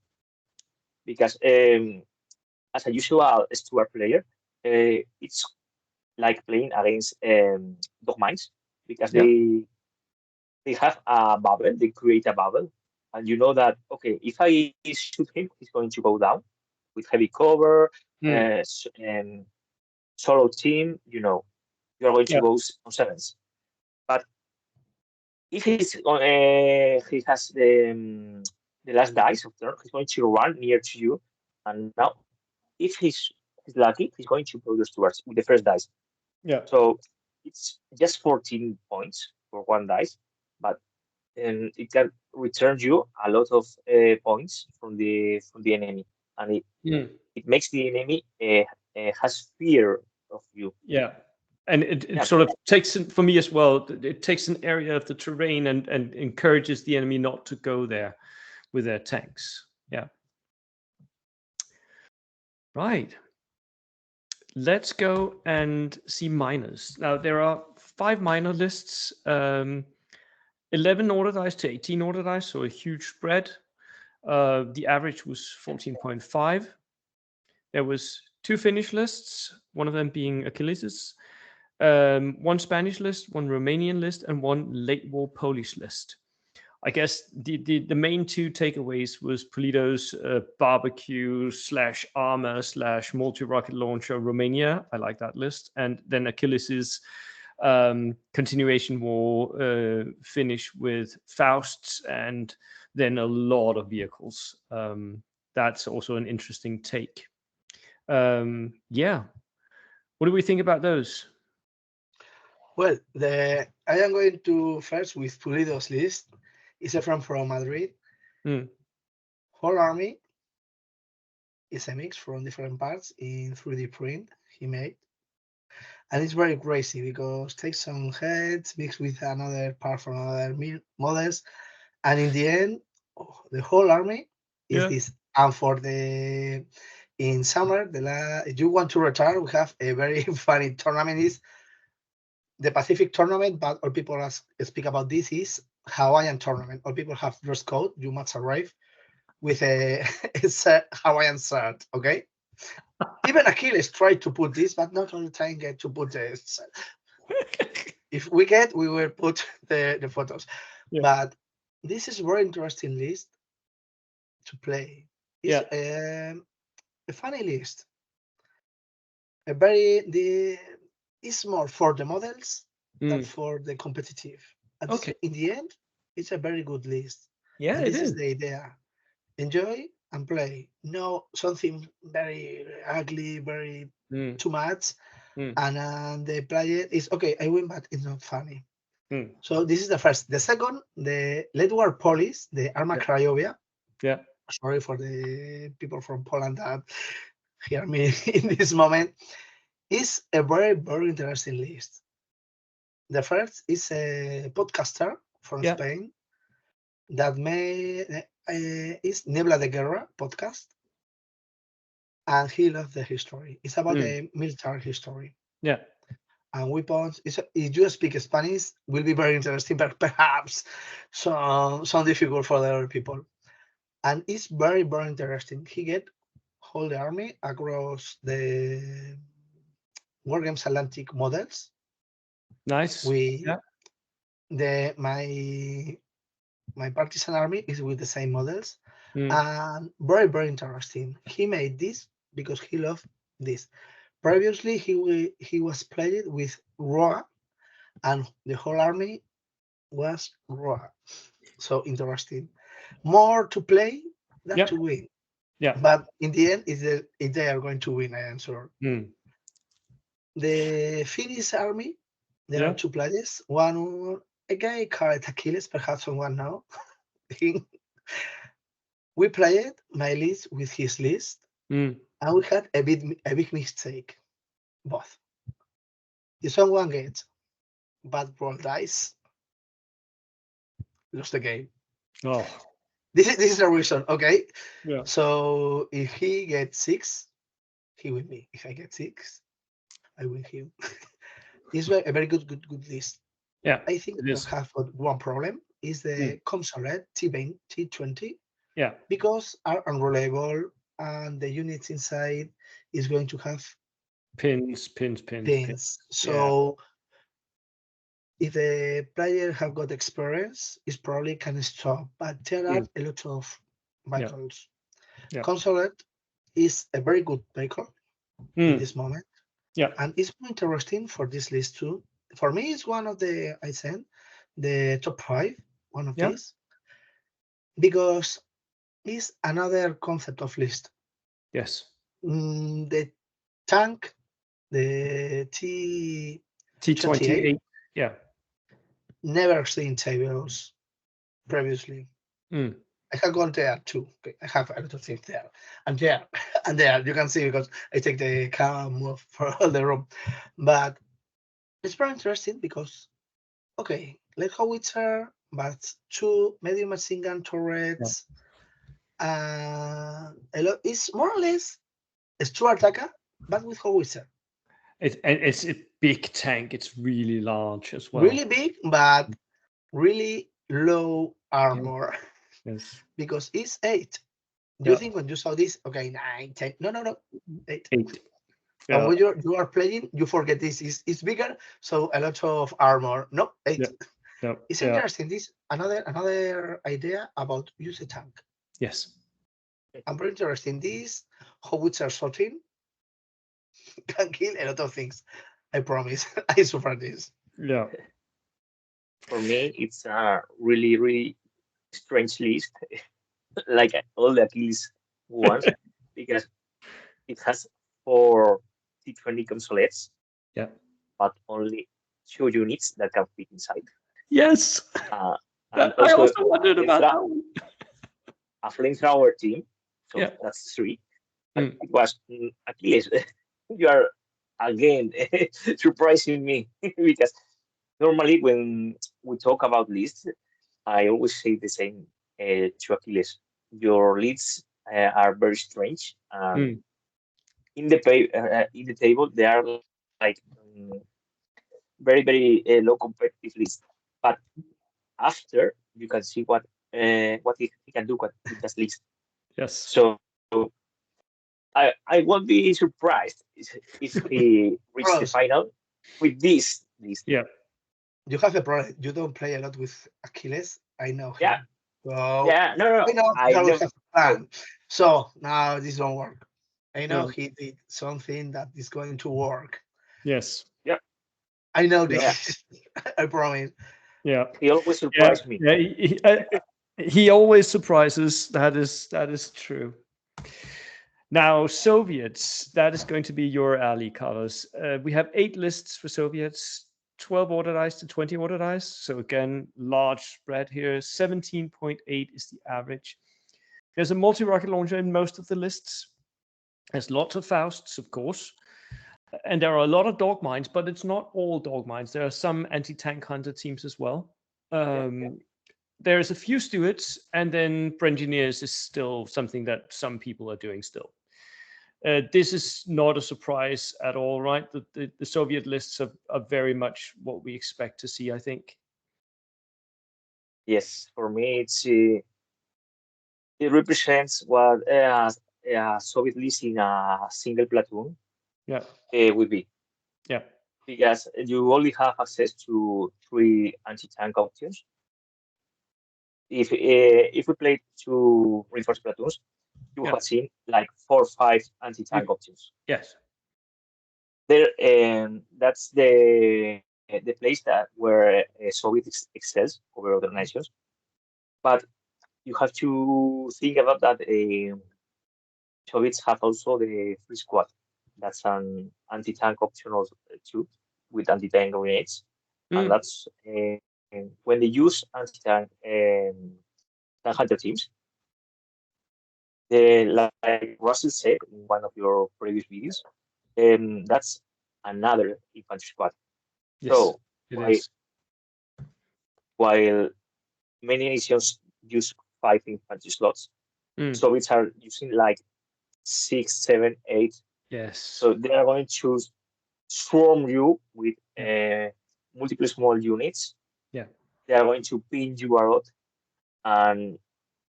because as a usual Stuart player, it's like playing against Dog Mines because they have a bubble, they create a bubble, and you know that okay, if I shoot him, he's going to go down with heavy cover, and solo team. You know, you are going to go on sevens. But if he has the last dice of turn, he's going to run near to you, and now if he's lucky, he's going to go towards with the first dice. Yeah. So it's just 14 points for one dice, but it can return you a lot of points from the enemy, and it makes the enemy has fear of you. Yeah. And it sort of takes, for me as well, it takes an area of the terrain and encourages the enemy not to go there with their tanks. Yeah. Right. Let's go and see minors. Now, there are 5 minor lists, 11 order dice to 18 order dice, so a huge spread. The average was 14.5. There was 2 Finnish lists, one of them being Achilles', 1 Spanish list, 1 Romanian list, and 1 late war Polish list. I guess the main 2 takeaways was Polito's barbecue / armor / multi-rocket launcher Romania. I like that list. And then Achilles' continuation war finish with Fausts and then a lot of vehicles. That's also an interesting take. Yeah. What do we think about those? Well, I am going to first with Pulido's list. It's a friend from Madrid. Whole army is a mix from different parts in 3D print he made. And it's very crazy because it takes some heads mixed with another part from other models. And in the end, the whole army is this. And for in summer, if you want to retire, we have a very funny tournament. Is the Pacific tournament, but all people speak about this is Hawaiian tournament. All people have dress code. You must arrive with a Hawaiian shirt, okay? Even Achilles tried to put this, but not all the time get to put this. If we get, we will put the photos. But this is a very interesting list to play. It's a funny list. It's more for the models than for the competitive. And in the end, it's a very good list. Yeah, and this is the idea. Enjoy and play. No, something very ugly, very too much. And the player is, okay, I win, but it's not funny. So this is the first. The second, the Late War Police, the Arma Craiova. Yeah. Sorry for the people from Poland that hear me in this moment. Is a very, very interesting list. The first is a podcaster from Spain that is Niebla de Guerra podcast, and he loves the history. It's about the military history. Yeah. And weapons. If you speak Spanish, will be very interesting, but perhaps some difficult for the other people. And it's very, very interesting. He get whole the army across the Wargames Atlantic models. Nice. My partisan army is with the same models, and very, very interesting. He made this because he loved this. Previously, he was played with Roa, and the whole army was Roa. So interesting. More to play than to win. Yeah. But in the end, if they are going to win, I am sure. The Finnish army, there are 2 players. One, a guy called Achilles, perhaps someone know. We played my list with his list, and we had a big mistake. Both. If someone gets bad roll dice, lose the game. Oh. This is the reason, okay? Yeah. So if he gets 6, he win me. If I get 6, I win him. it's a very good list. Yeah, I think it we is. have one problem is the Consulate T20 Yeah, because are unreliable and the units inside is going to have pins. pins. So if the player have got experience, it probably can stop. But there are a lot of vehicles. Yeah. Consulate is a very good vehicle in this moment. Yeah. And it's more interesting for this list too. For me, it's one of the I sent the top 5, one of these, because it's another concept of list. Yes. The tank, the T28. Yeah. Never seen tables previously. I have gone there too. I have a lot of things there. And there, and there, you can see because I take the camera move for all the room. But it's very interesting because, okay, light howitzer, but 2 medium machine gun turrets. A lot, it's more or less a Stuart attacker, but with howitzer. It's a big tank. It's really large as well. Really big, but really low armor. Yes. Because it's 8. Do you think when you saw this, okay, 9, 10? No, 8. Yeah. And when you are playing, you forget this is bigger, so a lot of armor. No, 8. Yeah. It's interesting. This another idea about use a tank. Yes. I'm very interested in this. Howitzer shooting can kill a lot of things. I promise. I suffer this. Yeah. For me, it's a really, really strange list, like all the Achilles ones, because it has 4 T20 consolettes, but only 2 units that can fit inside. Yes. And I also wondered about that one. A flamethrower team, so that's 3. It was Achilles. You are again surprising me because normally when we talk about lists, I always say the same to Achilles. Your lists are very strange. In the table, they are like very, very low competitive lists. But after, you can see what he can do with this list. Yes. So I won't be surprised if he reaches the final with this list. Yeah. You have a problem. You don't play a lot with Achilles. I know him. Yeah. So No. I know have a plan. So now this don't work. I know he did something that is going to work. Yes. Yeah. I know this. I promise. Yeah. He always surprises me. Yeah. He always surprises. That is true. Now, Soviets, that is going to be your alley, Carlos. We have 8 lists for Soviets, 12 order dice to 20 order dice. So again, large spread here. 17.8 is the average. There's a multi-rocket launcher in most of the lists. There's lots of Fausts, of course. And there are a lot of dog mines, but it's not all dog mines. There are some anti-tank hunter teams as well. There's a few Stuarts, and then Brengineers is still something that some people are doing still. This is not a surprise at all, right? The Soviet lists are very much what we expect to see, I think. Yes, for me, it represents what a Soviet list in a single platoon would be. Yeah. Because you only have access to 3 anti-tank options. If we play 2 reinforced platoons, you have seen like 4 or 5 anti-tank options. Yes. There, that's the place where Soviet excels over other nations. But you have to think about that. Soviets have also the free squad. That's an anti-tank option also too, with anti-tank grenades, and that's when they use anti-tank tank hunter teams. Like Russell said in one of your previous videos, that's another infantry squad. Yes, so is. While many nations use 5 infantry slots, Soviets are using like 6, 7, 8. Yes. So they are going to choose swarm you with multiple small units. Yeah. They are going to pin you a lot, and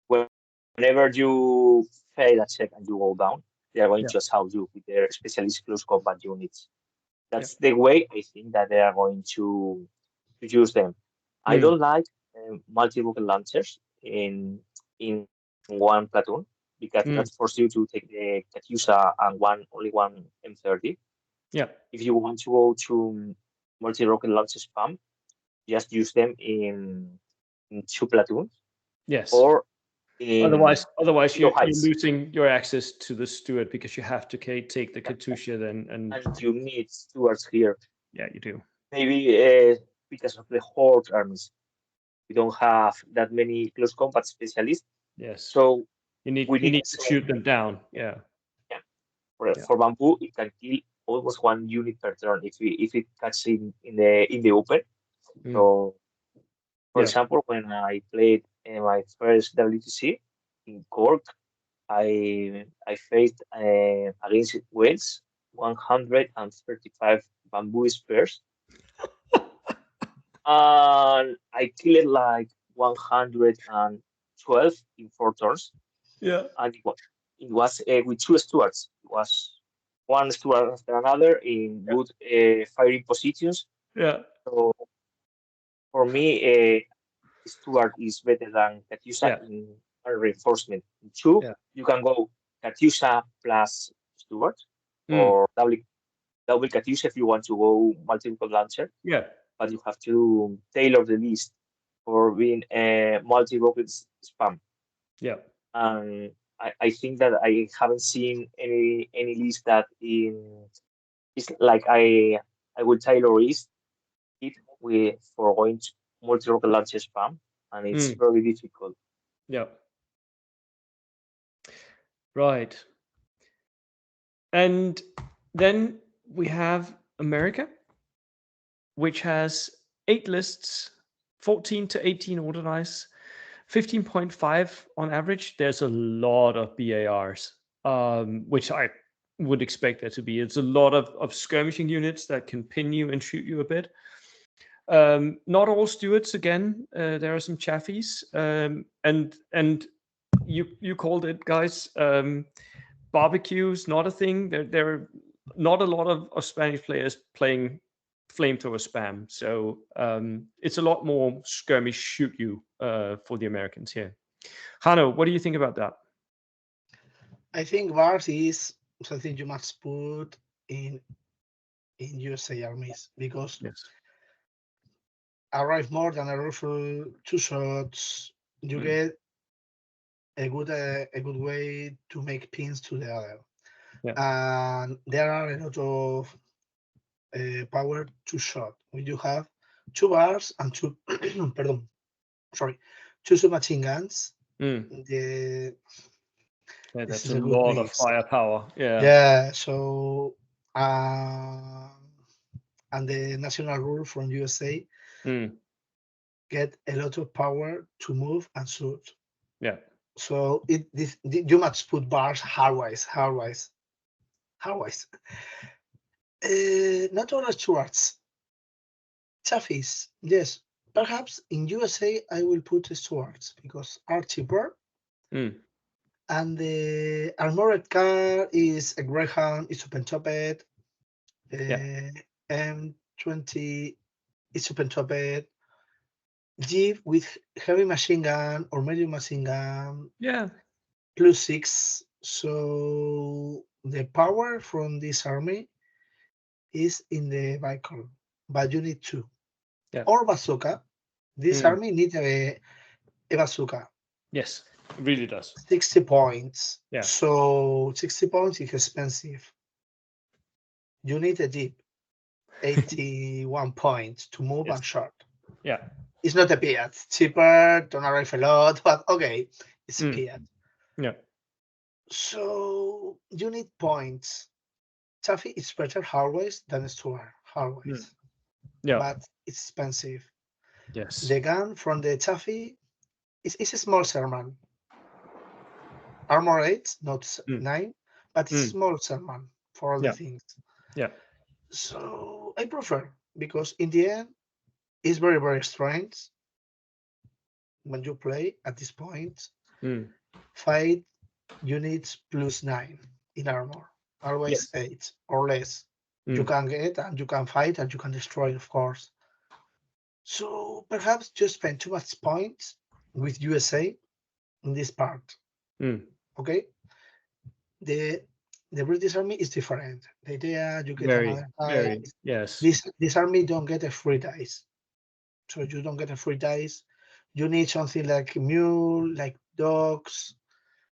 whenever you fail a check and you go down, they are going to assault you with their specialist close combat units. That's the way I think that they are going to use them. I don't like multi-rocket launchers in one platoon because that forces you to take the Katyusha and only one M30. Yeah. If you want to go to multi-rocket launcher spam, just use them in 2 platoons. Yes. Or otherwise you're heights. losing your access to the Stuart because you have to take the Katyusha then, and you need Stuarts here. Yeah, you do. Maybe because of the Horde armies, we don't have that many close combat specialists. Yes. So you need to shoot them down. Yeah. Yeah. For Bamboo, it can kill almost 1 unit per turn if it catches in the open. So, for example, when I played my first WTC in Cork, I faced against Wales 135 Bamboo spears. And I killed like 112 in 4 turns. Yeah. And it was with 2 Stuarts. It was one Stuart after another in good firing positions. Yeah. So for me, Stuart is better than Katyusha in reinforcement. In 2, you can go Katyusha plus Stuart or double Katyusha if you want to go multiple launcher. Yeah. But you have to tailor the list for being a multi-rocket spam. Yeah. And I think that I haven't seen any list that it's like I will tailor it for going to multi-rocket launcher spam, and it's very difficult. Yeah. Right. And then we have America, which has 8 lists, 14 to 18 order dice, 15.5 on average. There's a lot of BARs, which I would expect there to be. It's a lot of skirmishing units that can pin you and shoot you a bit. Not all Stuarts again. There are some chaffies, and you called it, guys. Barbecues not a thing. There are not a lot of Spanish players playing flamethrower spam, so it's a lot more skirmish shoot you for the Americans here. Hanno, what do you think about that? I think bars is something you must put in USA armies because arrive more than a rifle 2 shots, you get a good way to make pins to the other. And there are a lot of power to shot. When you have 2 bars and 2 2 submachine guns. That's a lot of firepower. Yeah. So and the national rule from USA get a lot of power to move and shoot. Yeah. So you must put bars hardwise. Not all Stuarts. Chaffies, yes. Perhaps in USA I will put Stuarts because are cheaper. And the armored car is a Greyhound. It's open-topped. M20 is open-topped. Jeep with heavy machine gun or medium machine gun. Yeah. +6. So the power from this army is in the vehicle, but you need 2. Or bazooka. This army needs a bazooka. Yes, it really does. 60 points. Yeah. So 60 points is expensive. You need a Jeep. 81 points to move and shot. Yeah. It's not a Fiat. Cheaper, don't arrive a lot, but okay, it's a Fiat. Yeah. So you need points. Chaffee is better hardwise than Stuart hardwise. Yeah. But it's expensive. Yes. The gun from the Chaffee is a small Sherman. Armor 8, not 9, but it's small Sherman for all the things. Yeah. So I prefer, because in the end, it's very, very strange when you play at this point. Mm. Fight units +9 in armor, always Yes. 8 or less. You Mm. can get and you can fight and you can destroy, of course. So perhaps you spend too much points with USA in this part. Mm. Okay, the British Army is different. The idea you get Very, another dice. very. Yes. This army don't get a free dice, so you don't get a free dice. You need something like mule, like dogs,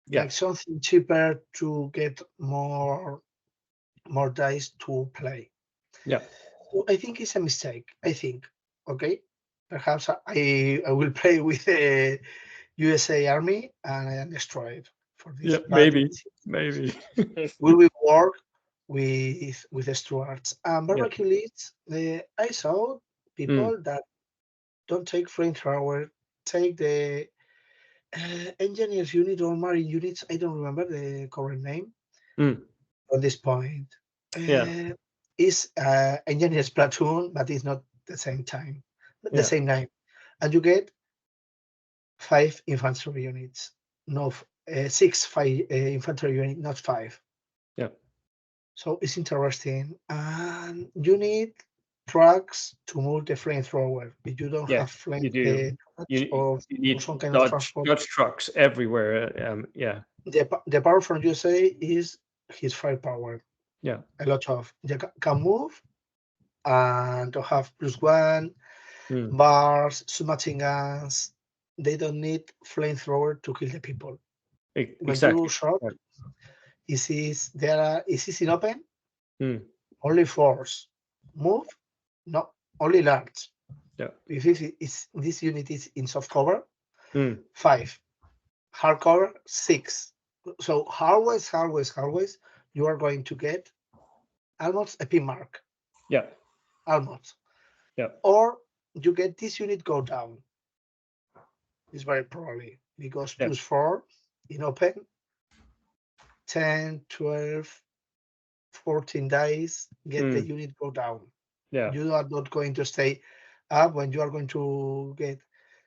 Yeah. like something cheaper to get more dice to play. Yeah. So I think it's a mistake. I think, okay, perhaps I will play with a USA Army and I am destroyed for Yeah. this, but Maybe. Maybe. we will work with the Stuarts and Yeah. barbecue leads. I saw Mm. people that don't take flamethrower, take the engineers unit or marine units. I don't remember the correct name Mm. at this point. Yeah. Is engineers platoon, but it's not the same time, the Yeah. same name, and you get 5 infantry units, no, 6 5 infantry unit, not 5. Yeah. So it's interesting, and you need trucks to move the flamethrower. If you don't Yeah. have flame You do. trucks You or need some kind of Dodge transport, trucks everywhere. Yeah. the power from USA is his firepower. Yeah. A lot of they can move and to have +1 Mm. bars, submachine guns. They don't need flamethrower to kill the people. When you Exactly. shot, Right. is this in open? Mm. Only force. Move? No, only large. Yeah. If this unit is in soft cover, Mm. 5. Hard cover, 6. So always, you are going to get almost a pin mark. Yeah. Almost. Yeah. Or you get this unit go down. It's very probably because Yeah. +4 in open, 10, 12, 14 dice, get the Mm. unit go down. Yeah. You are not going to stay up when you are going to get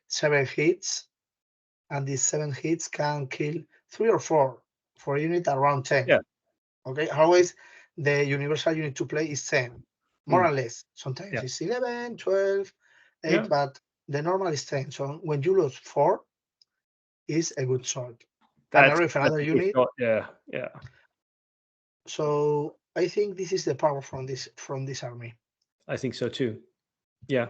7 hits, and these 7 hits can kill 3 or 4 for a unit around 10. Yeah. Okay, always the universal unit to play is 10, more Mm. or less. Sometimes Yeah. it's 11, 12, 8, Yeah. but the normal is 10. So when you lose 4, is a good shot. And That's if another a good unit. shot. Yeah. Yeah. So I think this is the power from this army. I think so too. Yeah.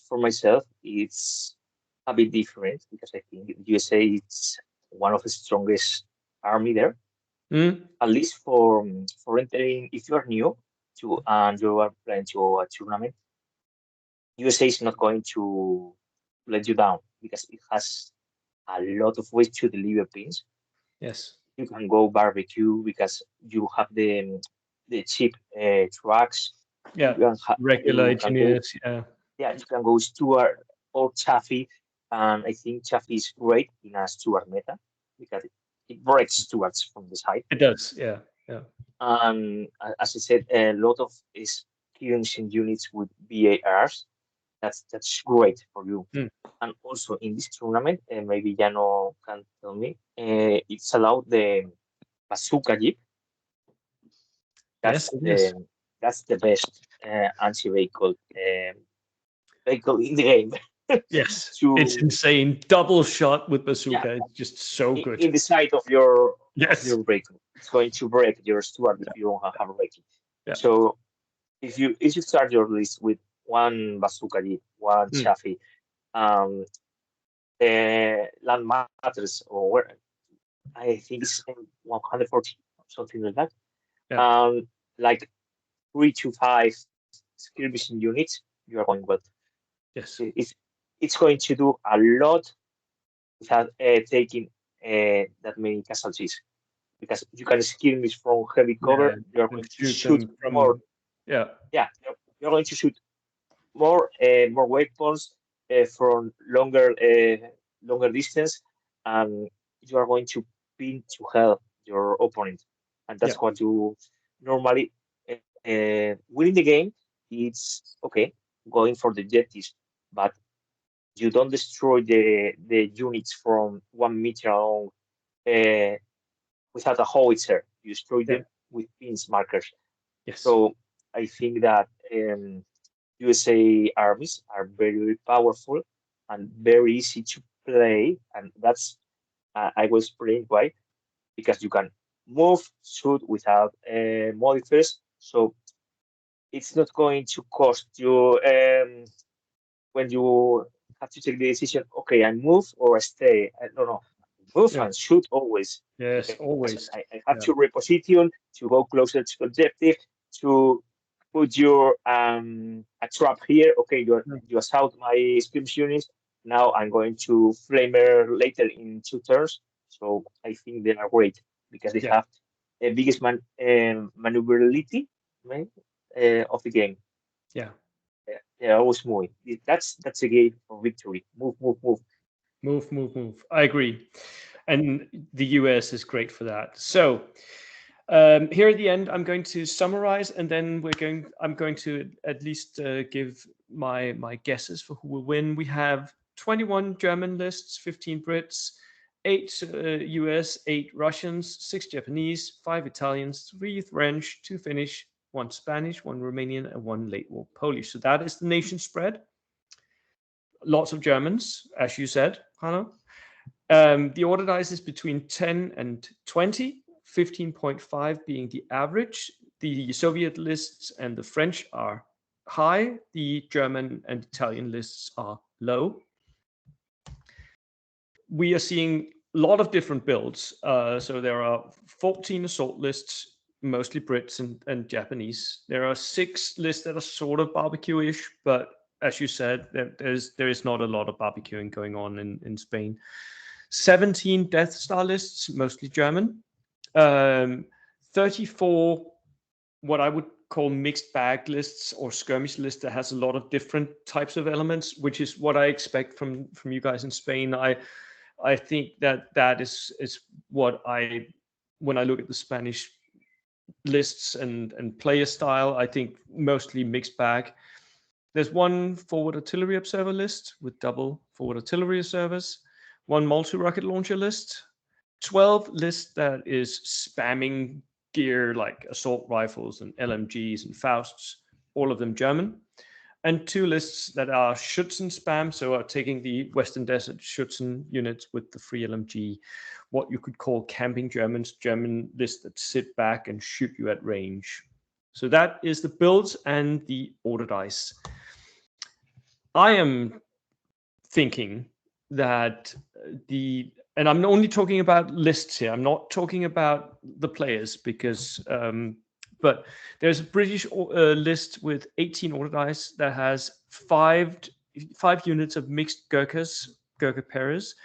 For myself, it's a bit different because I think USA is one of the strongest army there. Mm. At least for entering, if you are new to and you are playing to a tournament, USA is not going to let you down because it has a lot of ways to deliver pins. Yes. You can go barbecue because you have the cheap trucks. Yeah. Regular You can go, engineers. Yeah. yeah, you can go Stuart or Chaffee, and I think Chaffee is great in a Stuart meta because it breaks Stuarts from the side. It does. Yeah. Yeah. And as I said, a lot of is in units with BARs. That's great for you. Mm. And also in this tournament, maybe Jano can tell me, it's allowed the bazooka jeep. Yes. That's It is. the best anti-vehicle vehicle in the game. Yes. It's To insane. Double shot with yeah, bazooka. It's just so good. in the side of your Yes. vehicle, it's going to break your Stuart if you don't have a rating. Yeah. So if you start your list with one bazooka jeep, one Mm. Chaffee, land matters or where I think it's 140 something like that. Yeah. Like 3 to 5 skirmishing units, you are going well. Yes. It's going to do a lot without taking that many casualties because you can skirmish from heavy cover. Yeah. You are And going to shoot shoot them more. from. Yeah. Yeah, you're going to shoot more weapons from longer distance, and you are going to pin to hell your opponent, and Yeah. that's what you normally winning the game, it's okay, going for the objectives, but you don't destroy the units from 1 meter long without a howitzer. You destroy Yeah. them with pins markers. Yes. So I think that USA armies are very powerful and very easy to play, and that's I will explain why, because you can move, shoot without modifiers, so it's not going to cost you when you have to take the decision. Okay, I move or I stay. No, move Yeah. and shoot always. Yes. Because Always. I have Yeah. to reposition to go closer to the objective to put your a trap here. Okay, you assault my screams units. Now I'm going to flamer later in 2 turns. So I think they are great because they Yeah. have the biggest maneuverability, right, of the game. Yeah. They're always moving. That's a game for victory. Move, move, move. Move, move, move. I agree. And the US is great for that. So here at the end, I'm going to summarize, and then I'm going to at least give my guesses for who will win. We have 21 German lists, 15 Brits, 8 US, 8 Russians, 6 Japanese, 5 Italians, 3 French, 2 Finnish, 1 Spanish, 1 Romanian, and 1 late war Polish. So that is the nation spread. Lots of Germans, as you said, Hanno. The order dice is between 10 and 20, 15.5 being the average. The Soviet lists and the French are high. The German and Italian lists are low. We are seeing a lot of different builds. So there are 14 assault lists, mostly Brits and Japanese. There are 6 lists that are sort of barbecue-ish, but as you said, there is not a lot of barbecuing going on in Spain. 17 Death Star lists, mostly German. 34 what I would call mixed bag lists or skirmish lists that has a lot of different types of elements, which is what I expect from you guys in Spain. I think that is what when I look at the Spanish lists and player style, I think mostly mixed bag. There's 1 forward artillery observer list with double forward artillery observers, 1 multi-rocket launcher list, 12 lists that is spamming gear like assault rifles and LMGs and Fausts, all of them German, and 2 lists that are Schutzen spam, so are taking the Western Desert Schutzen units with the free LMG, what you could call camping German lists that sit back and shoot you at range. So that is the builds and the order dice. I am thinking that and I'm only talking about lists here. I'm not talking about the players because, but there's a British list with 18 order dice that has 5 units of mixed Gurkha pairs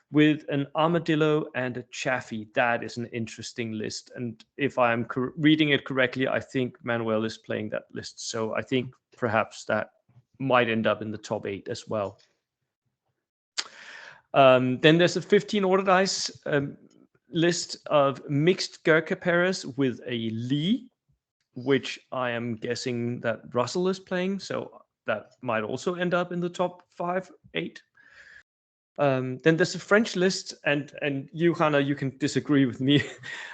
with an armadillo and a chaffee. That is an interesting list. And if I'm reading it correctly, I think Manuel is playing that list. So I think perhaps that might end up in the top 8 as well. Then there's a 15 order dice list of mixed Gurkha pairs with a Lee, which I am guessing that Russell is playing. So that might also end up in the top 5, 8. Then there's a French list, and you, Hanna, you can disagree with me,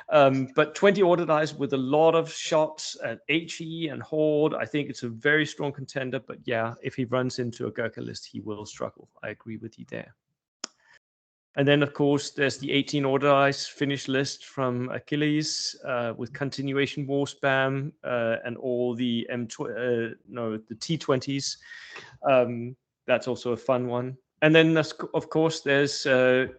but 20 order dice with a lot of shots at HE and Horde. I think it's a very strong contender, but yeah, if he runs into a Gurkha list, he will struggle. I agree with you there. And then, of course, there's the 18 order dice Finnish list from Achilles with continuation war spam and all the the T20s. That's also a fun one. And then, of course, there's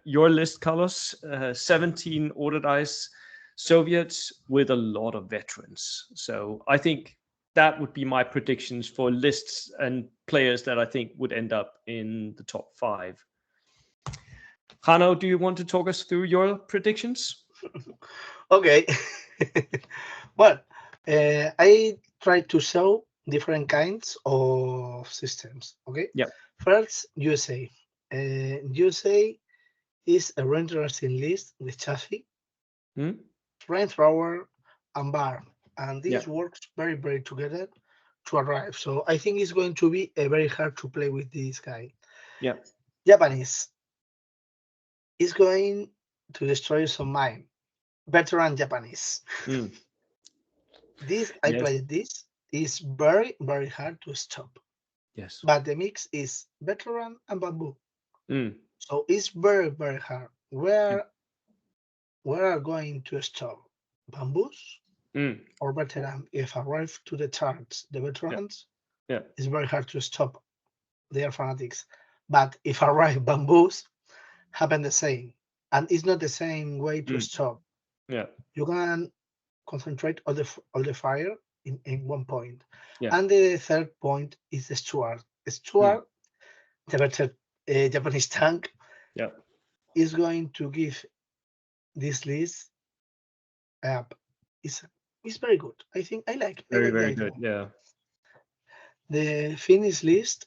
your list, Carlos, 17 order dice Soviets with a lot of veterans. So I think that would be my predictions for lists and players that I think would end up in the top 5. Hanno, do you want to talk us through your predictions? Okay. Well, I try to show different kinds of systems. Okay. Yeah. First, USA. USA is a very interesting list with chassis, flamethrower, and bar. and this works very, very together to arrive. So I think it's going to be a very hard to play with this guy. Yeah. Japanese is going to destroy some mind. Veteran Japanese. This I played this is very, very hard to stop. Yes. But the mix is veteran and bamboo. So it's very, very hard. Where are going to stop? Bamboos or veteran? If arrive to the charts, the veterans, it's very hard to stop. They are fanatics. But if arrive bamboos, happen the same. And it's not the same way to stop. Yeah. You can concentrate all the fire in one point. Yeah. And the third point is the Stuart. Stuart, the better Japanese tank, is going to give this list up. It's very good. I think I like. Very, I like very the good. Yeah. The Finnish list,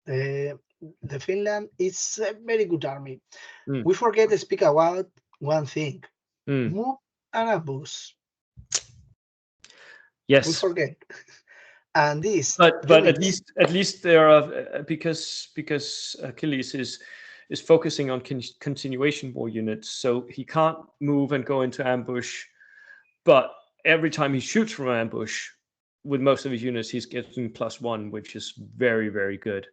the Finland is a very good army. We forget to speak about one thing: move and ambush. Yes. We forget. And this, but at least there are because Achilles is focusing on continuation war units, so he can't move and go into ambush. But every time he shoots from ambush, with most of his units, he's getting +1, which is very, very good.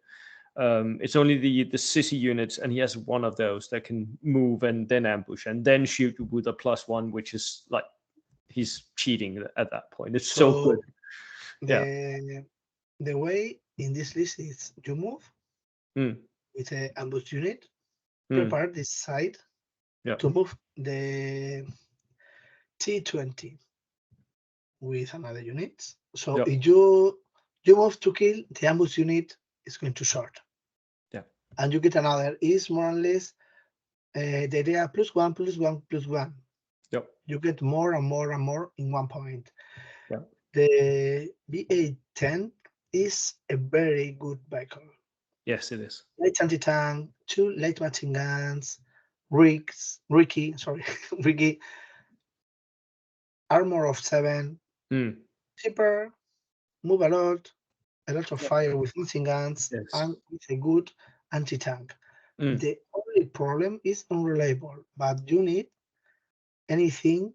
It's only the city units, and he has one of those that can move and then ambush and then shoot with a +1, which is like he's cheating at that point. It's so good. The way in this list is you move with an ambush unit, prepare this side to move the T20 with another unit. So if you move to kill, the ambush unit is going to short. Yeah. And you get another. Is more or less the idea +1, +1, +1. Yep. You get more and more and more in one point. Yeah. The BA-10 is a very good vehicle. Yes, it is. Light anti-tank, 2 light machine guns, Ricky, armor of 7, cheaper, move a lot of fire with machine guns, and it's a good anti-tank. The only problem is unreliable, but you need anything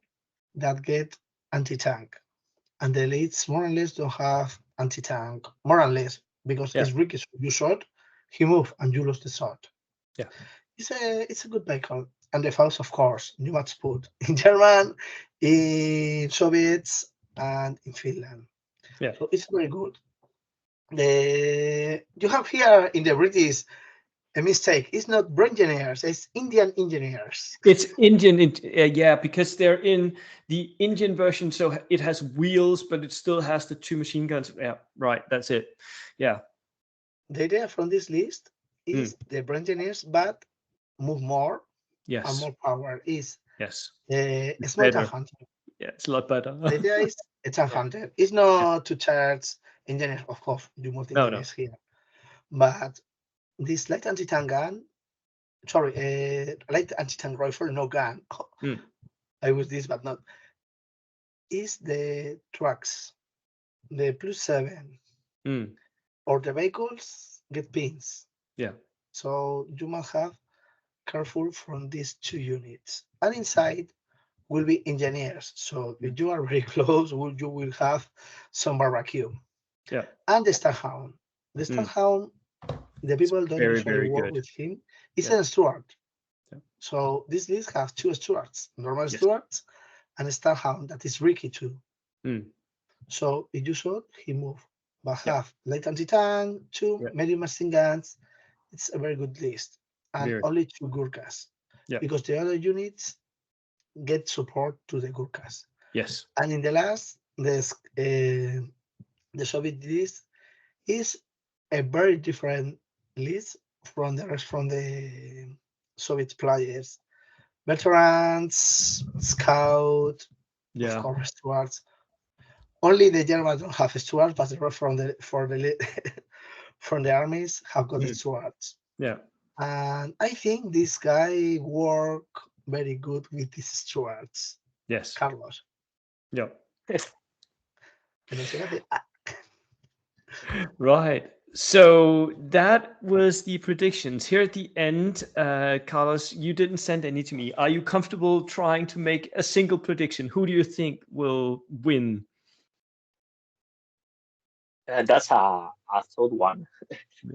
that get anti-tank. And the elites more or less don't have anti-tank, more or less, because it's Ricky. So you shot, he moved, and you lost the shot. Yeah, it's a good vehicle. And the Faust, of course, you must put in German, in Soviets, and in Finland. Yeah, so it's very good. You have here in the British a mistake. It's not engineers, it's Indian engineers. It's Indian, yeah, because they're in the Indian version, so it has wheels, but it still has the 2 machine guns. Yeah, right, that's it. Yeah. The idea from this list is the engineers, but move more and more power. Is a small tank hunter. Yeah, it's a lot better. The idea is a tank hunter. It's not to charge engineers, of course, you must engineers here, but this light anti-tank gun, light anti-tank rifle, no gun. I was this, but not. Is the trucks, the +7, or the vehicles get pins. Yeah. So you must have careful from these 2 units. And inside will be engineers. So if you are very close, you will have some barbecue. Yeah. And the Staghound. The Staghound, the people don't usually work with him. It's a Stuart. Yeah. So this list has 2 Stuarts, normal Stuarts, and a Staghound that is Ricky too. So if you shot, he move. But have light anti-tank, 2 medium machine guns. It's a very good list. And only 2 Gurkhas. Because the other units get support to the Gurkhas. Yes. And in the last, the Soviet list is a very different list from the rest from the Soviet players. Veterans, scout, of course, Stuarts. Only the Germans don't have Stuarts, but the rest from the armies have got the Stuarts. Yeah. And I think this guy worked very good with these Stuarts. Yes. Carlos. Yeah. Right. So that was the predictions. Here at the end, Carlos, you didn't send any to me. Are you comfortable trying to make a single prediction? Who do you think will win? That's a third one.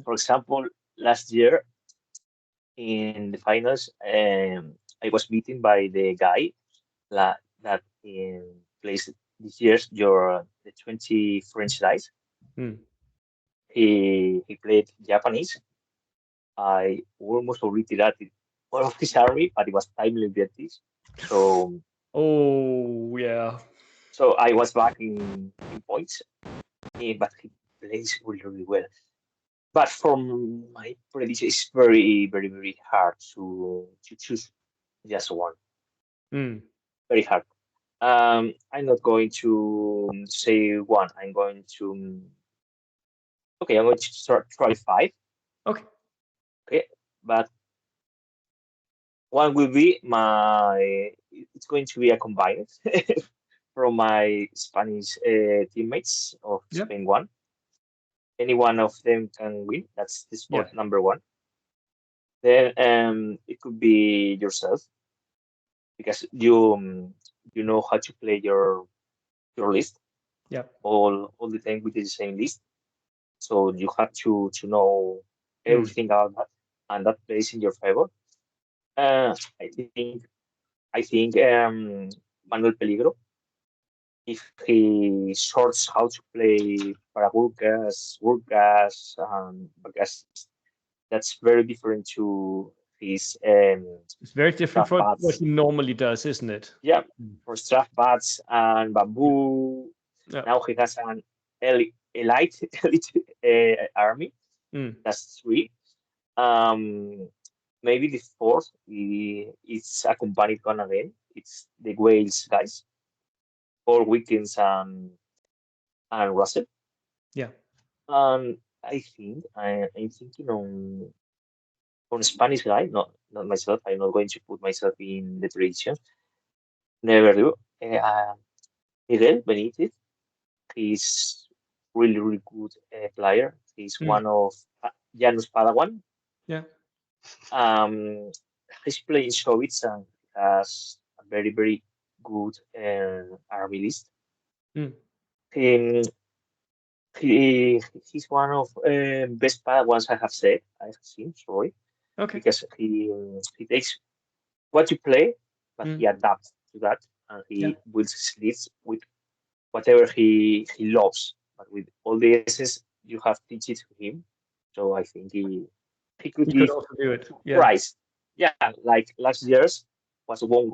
For example, last year in the finals, I was beaten by the guy that plays this year's the 20 French guys. He played Japanese. I almost already retirated one of his army, but it was time limited. So oh yeah. So I was back in points, but he plays really, really well. But from my prediction, it's very, very, very hard to choose just one. Very hard. I'm not going to say one. I'm going to. Okay, I'm going to try 5. Okay. Okay, but one will be my. It's going to be a combined from my Spanish teammates of Spain 1. Any one of them can win. That's the spot number 1. Then it could be yourself, because you know how to play your list. Yeah. All the time with the same list. So you have to know everything about that, and that plays in your favor. I think Manuel Peligro, if he sorts how to play para Burgas, because that's very different to his. It's very different from what he normally does, isn't it? Yeah, for Strafbats and Bamboo. Yeah. Now he has an elite army. That's 3. Maybe the 4th it's a combined one again. It's the Wales guys, Paul Wiggins and Russell. Yeah. And I think I'm thinking on Spanish guy, not myself. I'm not going to put myself in the prediction. Never do. Miguel Benitez. He's really, really good player. He's one of Janus Padawan. Yeah. He's playing Soviets and has a very, very good army list. He's one of best Padawans I have seen. Sorry. Okay. Because he takes what you play, but he adapts to that, and he builds his list with whatever he loves, but with all the essence you have teach it to him. So I think he could also do it. Yeah. Prize. Yeah, like last year's was won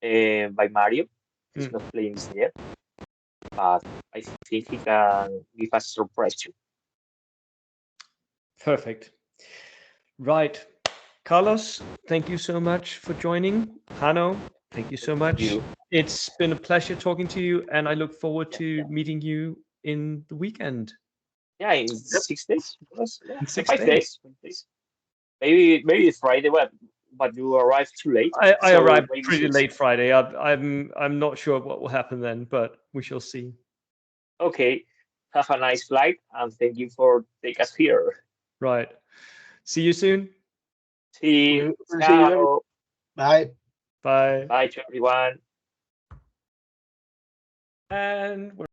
by Mario. He's not playing this year, but I think he can give us a surprise too. Perfect. Right. Carlos, thank you so much for joining. Hanno, thank you so much. It's been a pleasure talking to you, and I look forward to meeting you in the weekend. Yeah, in 6 days. In 5 days. Maybe it's Friday, but you arrived too late. I arrived pretty late Friday. I'm not sure what will happen then, but we shall see. Okay. Have a nice flight, and thank you for taking us here. Right. See you soon. See you. Ciao. Bye. Bye. Bye to everyone. And we're